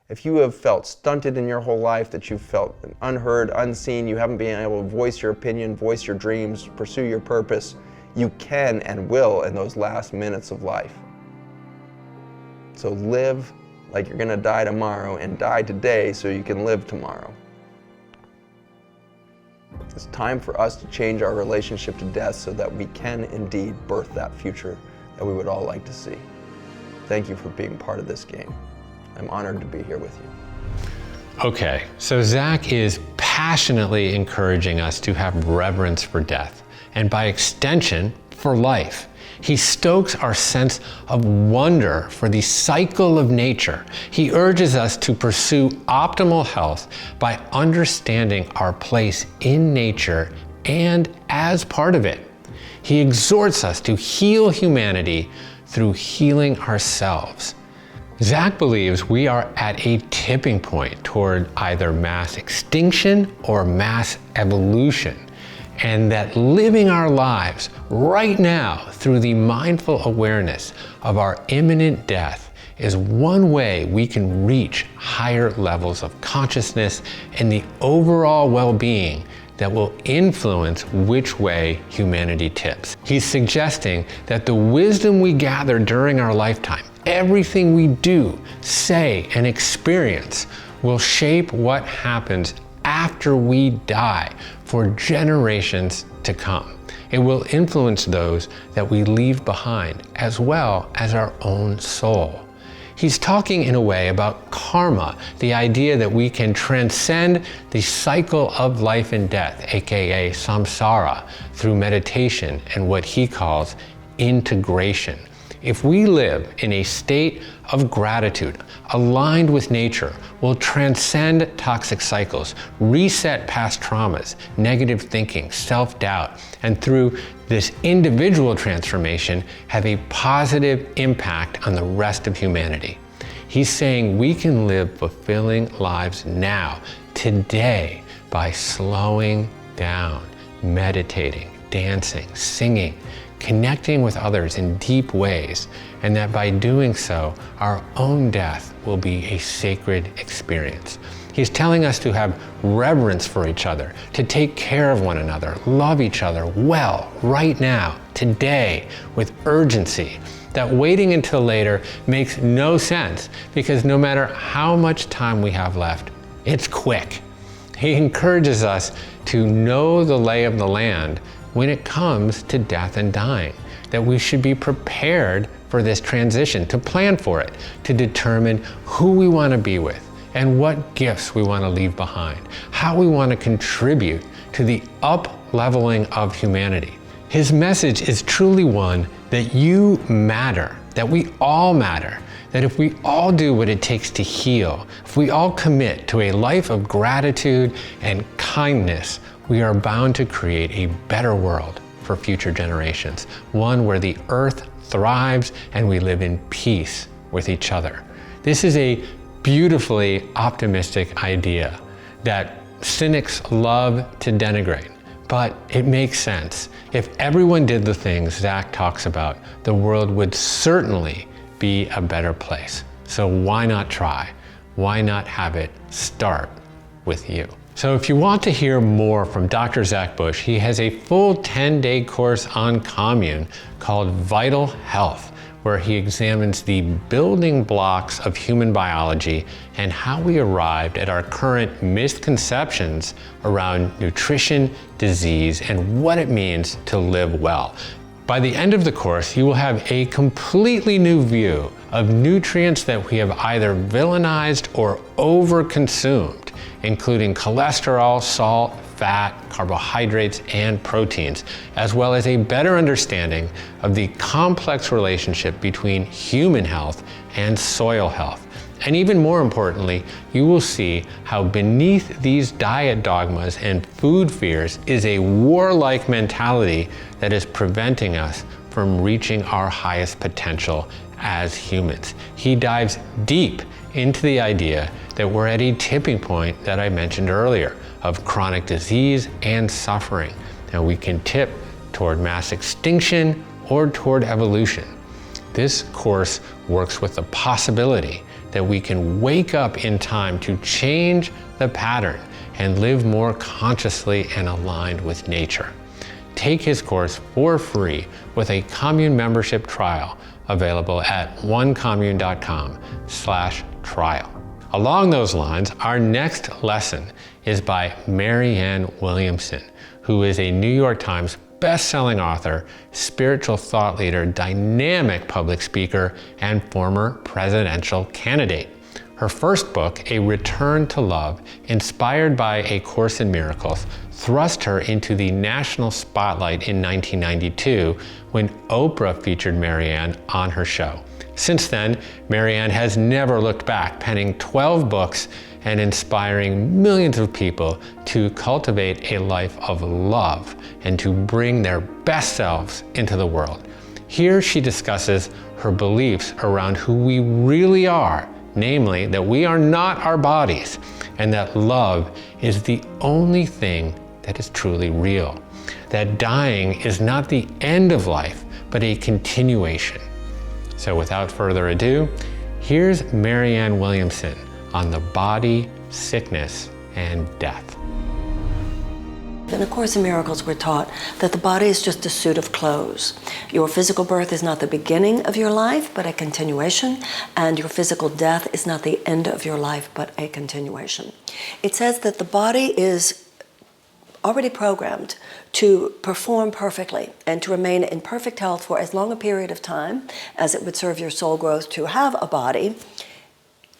If you have felt stunted in your whole life, that you've felt unheard, unseen, you haven't been able to voice your opinion, voice your dreams, pursue your purpose, you can and will in those last minutes of life. So live like you're going to die tomorrow and die today so you can live tomorrow. It's time for us to change our relationship to death so that we can indeed birth that future that we would all like to see. Thank you for being part of this game. I'm honored to be here with you. Okay, so Zach is passionately encouraging us to have reverence for death, and by extension, for life. He stokes our sense of wonder for the cycle of nature. He urges us to pursue optimal health by understanding our place in nature and as part of it. He exhorts us to heal humanity through healing ourselves. Zach believes we are at a tipping point toward either mass extinction or mass evolution, and that living our lives right now through the mindful awareness of our imminent death is one way we can reach higher levels of consciousness and the overall well-being that will influence which way humanity tips. He's suggesting that the wisdom we gather during our lifetime, everything we do, say, and experience will shape what happens after we die for generations to come. It will influence those that we leave behind as well as our own soul. He's talking in a way about karma, the idea that we can transcend the cycle of life and death, aka samsara, through meditation and what he calls integration. If we live in a state of gratitude, aligned with nature, we'll transcend toxic cycles, reset past traumas, negative thinking, self-doubt, and through this individual transformation, have a positive impact on the rest of humanity. He's saying we can live fulfilling lives now, today, by slowing down, meditating, dancing, singing, connecting with others in deep ways, and that by doing so, our own death will be a sacred experience. He's telling us to have reverence for each other, to take care of one another, love each other well, right now, today, with urgency. That waiting until later makes no sense, because no matter how much time we have left, it's quick. He encourages us to know the lay of the land when it comes to death and dying, that we should be prepared for this transition, to plan for it, to determine who we want to be with and what gifts we want to leave behind, how we want to contribute to the up-leveling of humanity. His message is truly one that you matter, that we all matter, that if we all do what it takes to heal, if we all commit to a life of gratitude and kindness, we are bound to create a better world for future generations, one where the earth thrives and we live in peace with each other. This is a beautifully optimistic idea that cynics love to denigrate, but it makes sense. If everyone did the things Zach talks about, the world would certainly be a better place. So why not try? Why not have it start with you? So if you want to hear more from Dr. Zach Bush, he has a full 10-day course on Commune called Vital Health, where he examines the building blocks of human biology and how we arrived at our current misconceptions around nutrition, disease, and what it means to live well. By the end of the course, you will have a completely new view of nutrients that we have either villainized or overconsumed, including cholesterol, salt, fat, carbohydrates, and proteins, as well as a better understanding of the complex relationship between human health and soil health. And even more importantly, you will see how beneath these diet dogmas and food fears is a warlike mentality that is preventing us from reaching our highest potential as humans. He dives deep into the idea that we're at a tipping point that I mentioned earlier of chronic disease and suffering, and we can tip toward mass extinction or toward evolution. This course works with the possibility that we can wake up in time to change the pattern and live more consciously and aligned with nature. Take his course for free with a Commune membership trial available at onecommune.com/trial. Along those lines, our next lesson is by Marianne Williamson, who is a New York Times best-selling author, spiritual thought leader, dynamic public speaker, and former presidential candidate. Her first book, A Return to Love, inspired by A Course in Miracles, thrust her into the national spotlight in 1992 when Oprah featured Marianne on her show. Since then, Marianne has never looked back, penning 12 books and inspiring millions of people to cultivate a life of love and to bring their best selves into the world. Here she discusses her beliefs around who we really are, namely that we are not our bodies and that love is the only thing that is truly real. That dying is not the end of life, but a continuation. So without further ado, here's Marianne Williamson on the body, sickness, and death. In A Course in Miracles, we're taught that the body is just a suit of clothes. Your physical birth is not the beginning of your life, but a continuation, and your physical death is not the end of your life, but a continuation. It says that the body is already programmed to perform perfectly and to remain in perfect health for as long a period of time as it would serve your soul growth to have a body,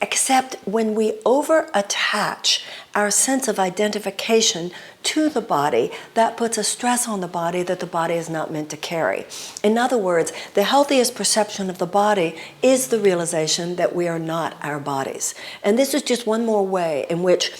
except when we over-attach our sense of identification to the body, that puts a stress on the body that the body is not meant to carry. In other words, the healthiest perception of the body is the realization that we are not our bodies. And this is just one more way in which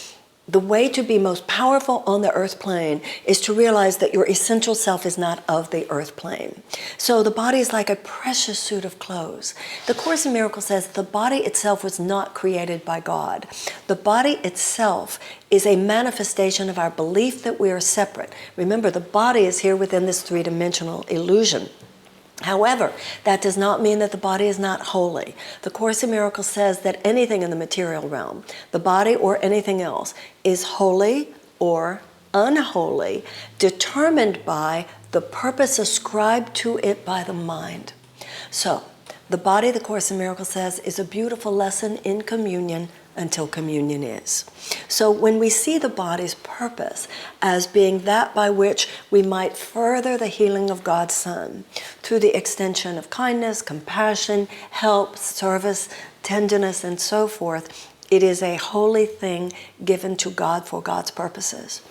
the way to be most powerful on the earth plane is to realize that your essential self is not of the earth plane. So the body is like a precious suit of clothes. The Course in Miracles says the body itself was not created by God. The body itself is a manifestation of our belief that we are separate. Remember, the body is here within this three-dimensional illusion. However, that does not mean that the body is not holy. The Course in Miracles says that anything in the material realm, the body or anything else, is holy or unholy, determined by the purpose ascribed to it by the mind. So, the body, the Course in Miracles says, is a beautiful lesson in communion until communion is. So when we see the body's purpose as being that by which we might further the healing of God's Son through the extension of kindness, compassion, help, service, tenderness, and so forth, it is a holy thing given to God for God's purposes.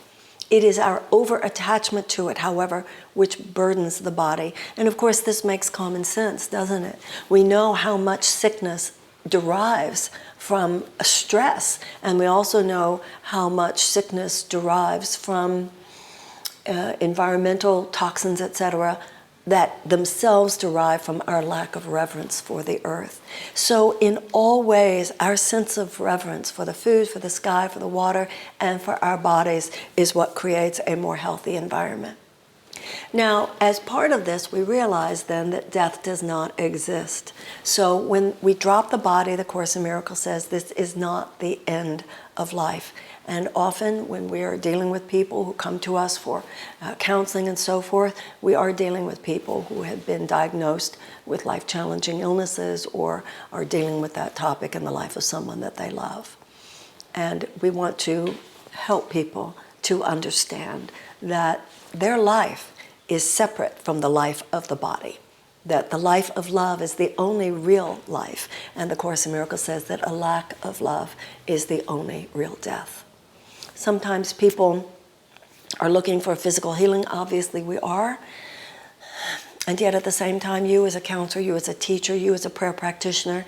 It is our over-attachment to it, however, which burdens the body. And of course, this makes common sense, doesn't it? We know how much sickness derives from stress, and we also know how much sickness derives from environmental toxins, etc., that themselves derive from our lack of reverence for the earth. So in all ways, our sense of reverence for the food, for the sky, for the water, and for our bodies is what creates a more healthy environment. Now, as part of this, we realize then that death does not exist. So when we drop the body, the Course in Miracles says this is not the end of life. And often when we are dealing with people who come to us for counseling and so forth, we are dealing with people who have been diagnosed with life-challenging illnesses or are dealing with that topic in the life of someone that they love. And we want to help people to understand that their life is separate from the life of the body, that the life of love is the only real life. And the Course in Miracles says that a lack of love is the only real death. Sometimes people are looking for physical healing. Obviously we are. And yet at the same time, you as a counselor, you as a teacher, you as a prayer practitioner,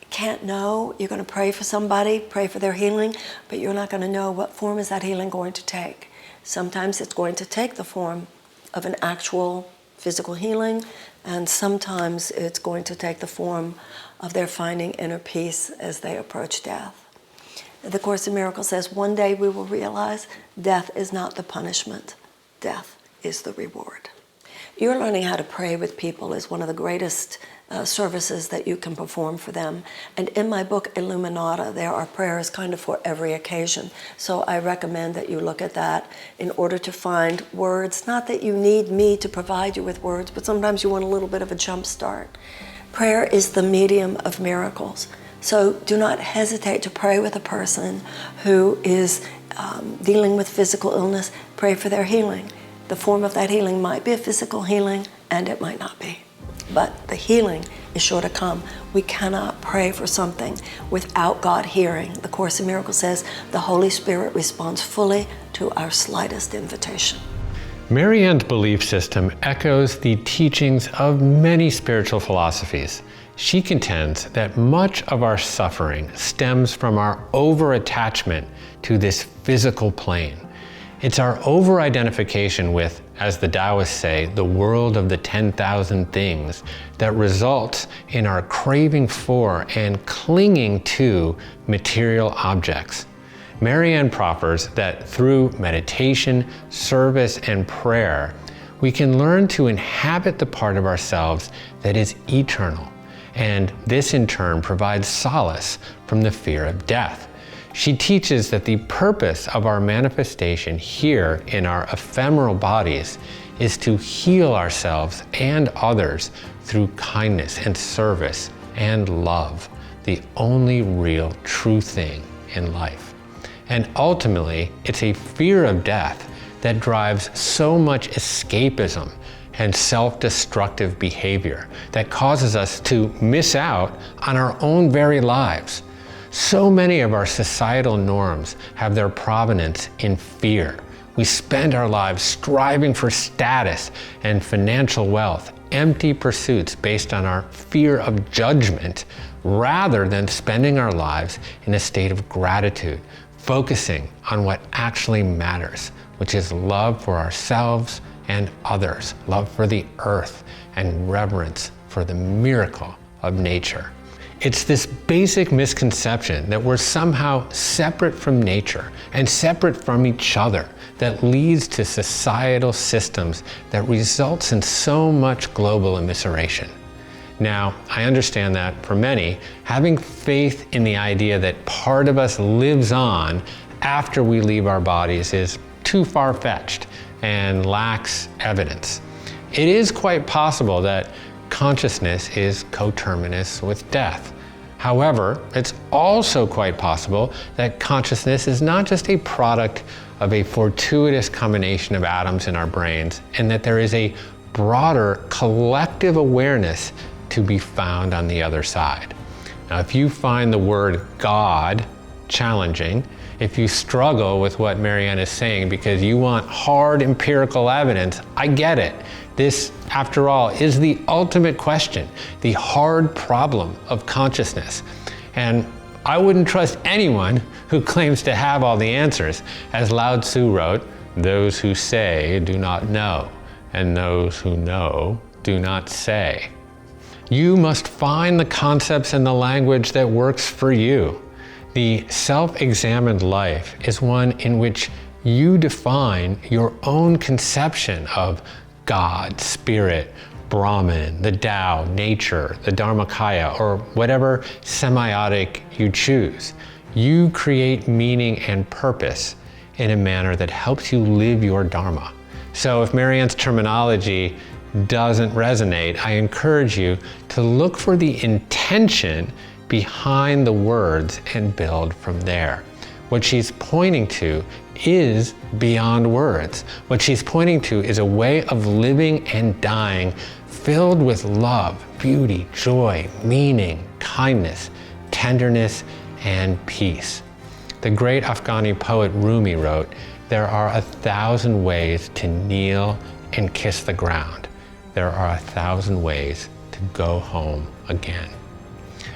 can't know. You're going to pray for somebody, pray for their healing, but you're not going to know what form is that healing going to take. Sometimes it's going to take the form of an actual physical healing, and sometimes it's going to take the form of their finding inner peace as they approach death. The Course in Miracles says one day we will realize death is not the punishment, death is the reward. You're learning how to pray with people is one of the greatest services that you can perform for them. And in my book, Illuminata, there are prayers kind of for every occasion. So I recommend that you look at that in order to find words. Not that you need me to provide you with words, but sometimes you want a little bit of a jump start. Prayer is the medium of miracles. So do not hesitate to pray with a person who is dealing with physical illness. Pray for their healing. The form of that healing might be a physical healing, and it might not be. But the healing is sure to come. We cannot pray for something without God hearing. The Course in Miracles says the Holy Spirit responds fully to our slightest invitation. Marianne's belief system echoes the teachings of many spiritual philosophies. She contends that much of our suffering stems from our over-attachment to this physical plane. It's our over-identification with, as the Taoists say, the world of the 10,000 things that results in our craving for and clinging to material objects. Marianne proffers that through meditation, service, and prayer, we can learn to inhabit the part of ourselves that is eternal. And this in turn provides solace from the fear of death. She teaches that the purpose of our manifestation here in our ephemeral bodies is to heal ourselves and others through kindness and service and love, the only real true thing in life. And ultimately, it's a fear of death that drives so much escapism and self-destructive behavior that causes us to miss out on our own very lives. So many of our societal norms have their provenance in fear. We spend our lives striving for status and financial wealth, empty pursuits based on our fear of judgment, rather than spending our lives in a state of gratitude, focusing on what actually matters, which is love for ourselves and others, love for the earth, and reverence for the miracle of nature. It's this basic misconception that we're somehow separate from nature and separate from each other that leads to societal systems that results in so much global immiseration. Now, I understand that for many, having faith in the idea that part of us lives on after we leave our bodies is too far-fetched and lacks evidence. It is quite possible that consciousness is coterminous with death. However, it's also quite possible that consciousness is not just a product of a fortuitous combination of atoms in our brains, and that there is a broader collective awareness to be found on the other side. Now, if you find the word God challenging, if you struggle with what Marianne is saying because you want hard empirical evidence, I get it. This, after all, is the ultimate question, the hard problem of consciousness. And I wouldn't trust anyone who claims to have all the answers. As Lao Tzu wrote, "Those who say do not know, and those who know do not say." You must find the concepts and the language that works for you. The self-examined life is one in which you define your own conception of God, Spirit, Brahman, the Tao, nature, the Dharmakaya, or whatever semiotic you choose. You create meaning and purpose in a manner that helps you live your Dharma. So if Marianne's terminology doesn't resonate, I encourage you to look for the intention behind the words and build from there. What she's pointing to is beyond words. What she's pointing to is a way of living and dying filled with love, beauty, joy, meaning, kindness, tenderness, and peace. The great Afghani poet Rumi wrote, "There are 1,000 ways to kneel and kiss the ground. There are 1,000 ways to go home again."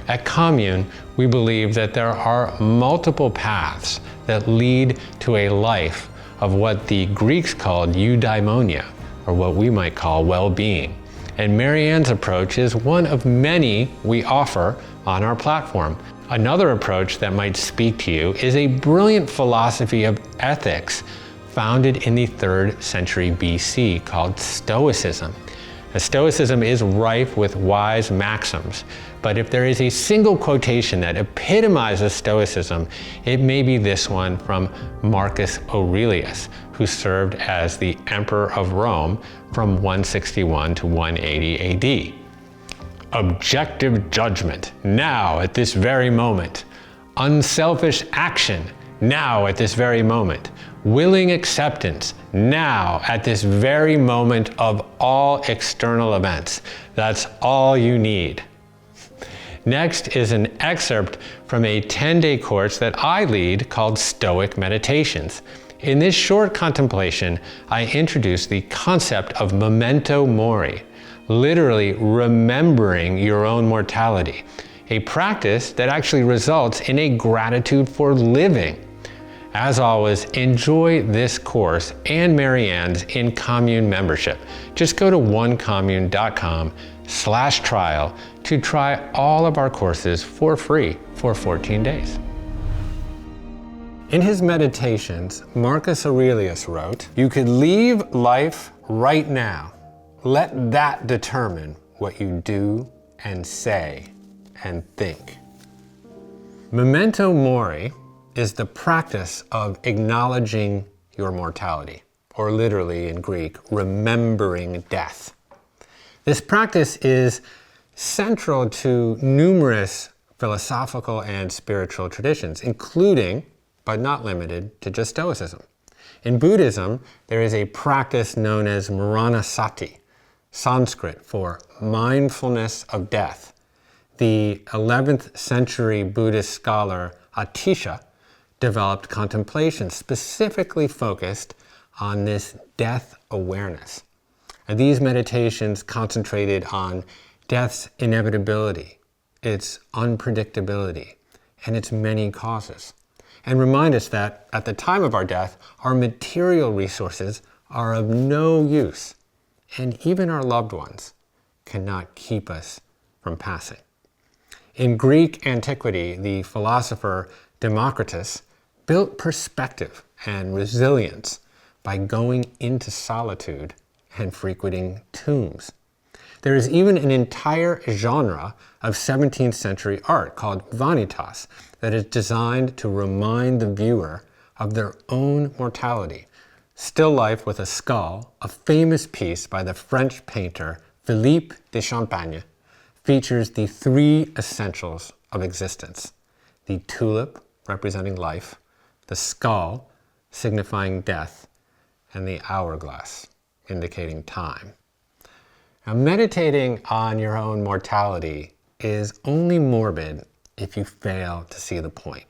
At Commune, we believe that there are multiple paths that lead to a life of what the Greeks called eudaimonia, or what we might call well-being. And Marianne's approach is one of many we offer on our platform. Another approach that might speak to you is a brilliant philosophy of ethics founded in the 3rd century BC called Stoicism. Now, Stoicism is rife with wise maxims, but if there is a single quotation that epitomizes Stoicism, it may be this one from Marcus Aurelius, who served as the Emperor of Rome from 161 to 180 AD. "Objective judgment, now at this very moment. Unselfish action, now at this very moment. Willing acceptance, now at this very moment of all external events." That's all you need. Next is an excerpt from a 10-day course that I lead called Stoic Meditations. In this short contemplation, I introduce the concept of memento mori, literally remembering your own mortality, a practice that actually results in a gratitude for living. As always, enjoy this course and Marianne's in Commune membership. Just go to onecommune.com/trial to try all of our courses for free for 14 days. In his meditations, Marcus Aurelius wrote, "You could leave life right now. Let that determine what you do and say and think." Memento mori is the practice of acknowledging your mortality, or literally in Greek, remembering death. This practice is central to numerous philosophical and spiritual traditions, including, but not limited to, just Stoicism. In Buddhism, there is a practice known as Maranasati, Sanskrit for mindfulness of death. The 11th century Buddhist scholar Atisha developed contemplation specifically focused on this death awareness. And these meditations concentrated on death's inevitability, its unpredictability, and its many causes, and remind us that at the time of our death, our material resources are of no use, and even our loved ones cannot keep us from passing. In Greek antiquity, the philosopher Democritus built perspective and resilience by going into solitude and frequenting tombs. There is even an entire genre of 17th century art called vanitas that is designed to remind the viewer of their own mortality. Still Life with a Skull, a famous piece by the French painter Philippe de Champagne, features the three essentials of existence: the tulip, representing life, the skull, signifying death, and the hourglass, indicating time. Now, meditating on your own mortality is only morbid if you fail to see the point.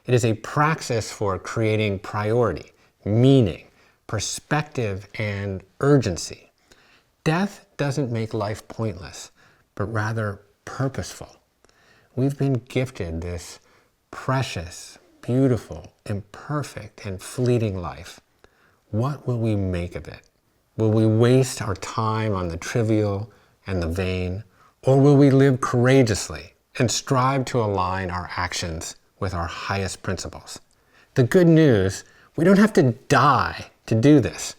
It is a praxis for creating priority, meaning, perspective, and urgency. Death doesn't make life pointless, but rather purposeful. We've been gifted this precious, beautiful, imperfect, and fleeting life. What will we make of it? Will we waste our time on the trivial and the vain, or will we live courageously and strive to align our actions with our highest principles? The good news, we don't have to die to do this,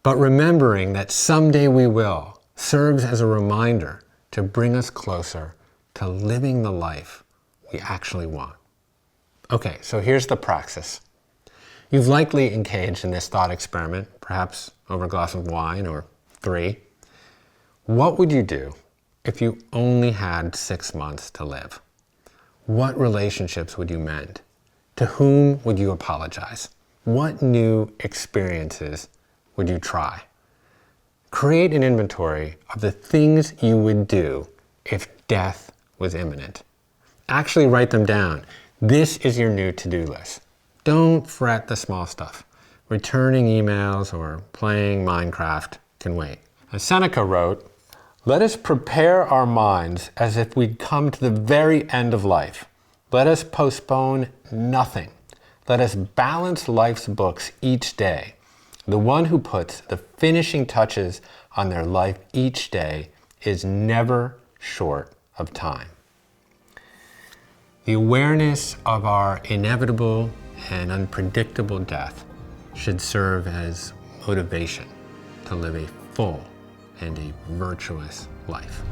but remembering that someday we will serves as a reminder to bring us closer to living the life we actually want. Okay, so here's the praxis. You've likely engaged in this thought experiment, perhaps over a glass of wine or 3. What would you do if you only had 6 months to live? What relationships would you mend? To whom would you apologize? What new experiences would you try? Create an inventory of the things you would do if death was imminent. Actually write them down. This is your new to-do list. Don't fret the small stuff. Returning emails or playing Minecraft can wait. As Seneca wrote, "Let us prepare our minds as if we'd come to the very end of life. Let us postpone nothing. Let us balance life's books each day. The one who puts the finishing touches on their life each day is never short of time." The awareness of our inevitable and unpredictable death should serve as motivation to live a full and a virtuous life.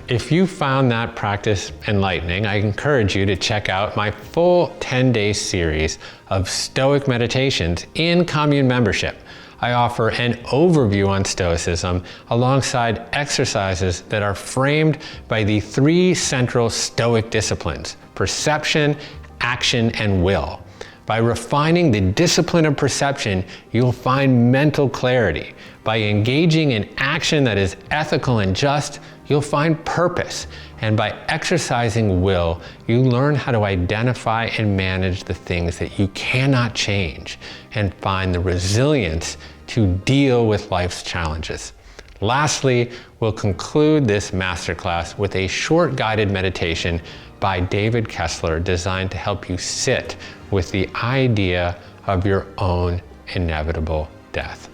If you found that practice enlightening, I encourage you to check out my full 10-day series of Stoic meditations in Commune membership. I offer an overview on Stoicism alongside exercises that are framed by the 3 central Stoic disciplines: perception, action, and will. By refining the discipline of perception, you'll find mental clarity. By engaging in action that is ethical and just, you'll find purpose. And by exercising will, you learn how to identify and manage the things that you cannot change and find the resilience to deal with life's challenges. Lastly, we'll conclude this masterclass with a short guided meditation by David Kessler designed to help you sit with the idea of your own inevitable death.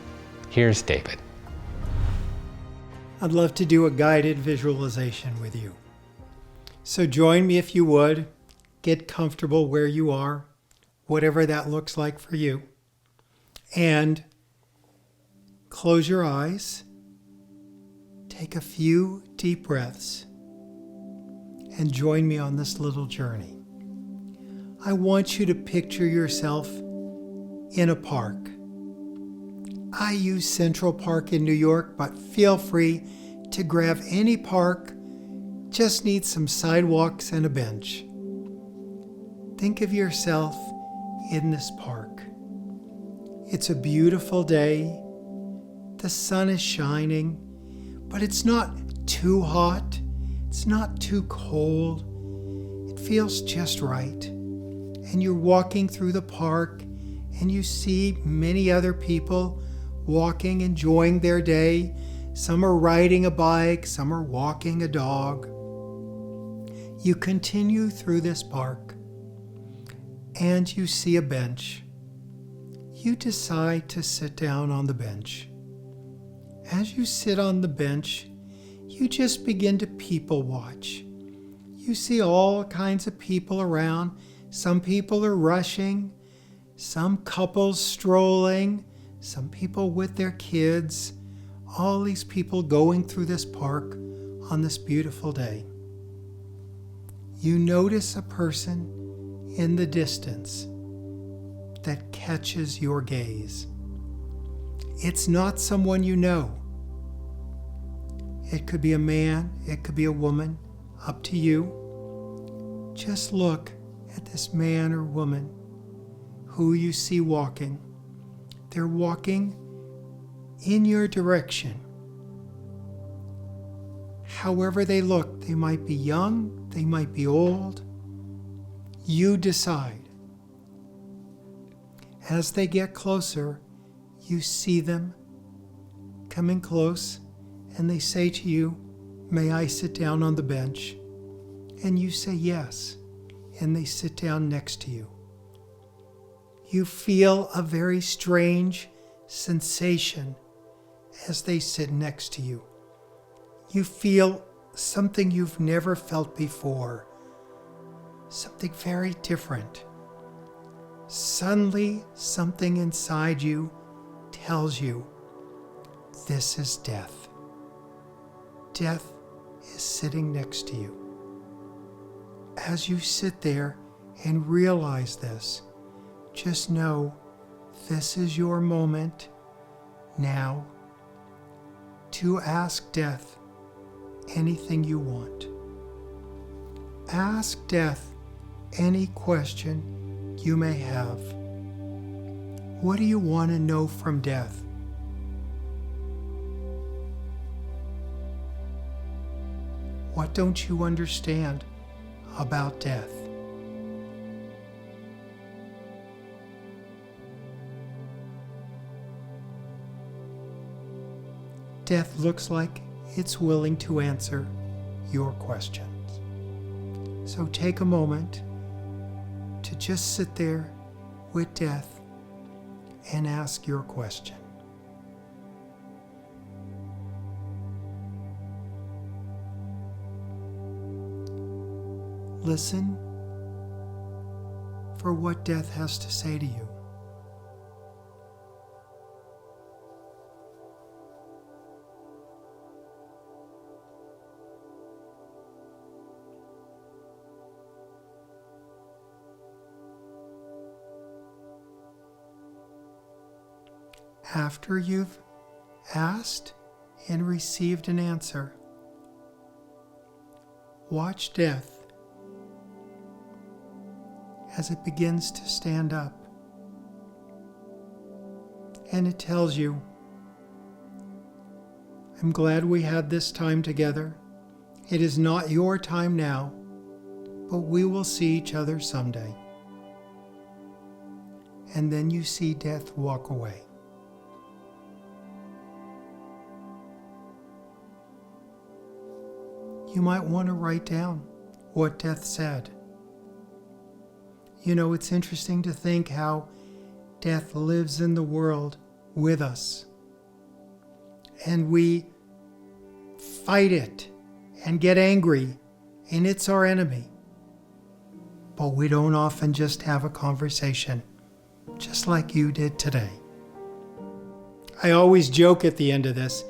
Here's David. I'd love to do a guided visualization with you. So join me if you would. Get comfortable where you are, whatever that looks like for you. And close your eyes. Take a few deep breaths and join me on this little journey. I want you to picture yourself in a park. I use Central Park in New York, but feel free to grab any park. Just need some sidewalks and a bench. Think of yourself in this park. It's a beautiful day. The sun is shining, but it's not too hot. It's not too cold. It feels just right. And you're walking through the park and you see many other people walking, enjoying their day. Some are riding a bike, some are walking a dog. You continue through this park and you see a bench. You decide to sit down on the bench. As you sit on the bench, you just begin to people watch. You see all kinds of people around. Some people are rushing, some couples strolling, some people with their kids. All these people going through this park on this beautiful day. You notice a person in the distance that catches your gaze. It's not someone you know. It could be a man, it could be a woman, up to you. Just look at this man or woman who you see walking. They're walking in your direction. However they look, they might be young, they might be old. You decide. As they get closer, you see them coming close, and they say to you, "May I sit down on the bench?" And you say yes, and they sit down next to you. You feel a very strange sensation as they sit next to you. You feel something you've never felt before, something very different. Suddenly, something inside you tells you, this is death. Death is sitting next to you. As you sit there and realize this, just know this is your moment now to ask death anything you want. Ask death any question you may have. What do you want to know from death? What don't you understand about death? Death looks like it's willing to answer your questions. So take a moment to just sit there with death and ask your question. Listen for what death has to say to you. After you've asked and received an answer, watch death as it begins to stand up. And it tells you, I'm glad we had this time together. It is not your time now, but we will see each other someday. And then you see death walk away. You might want to write down what death said. You know, it's interesting to think how death lives in the world with us. And we fight it and get angry, and it's our enemy. But we don't often just have a conversation, just like you did today. I always joke at the end of this,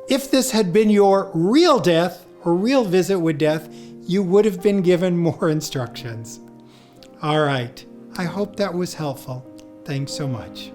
if this had been your real death or real visit with death, you would have been given more instructions. All right, I hope that was helpful. Thanks so much.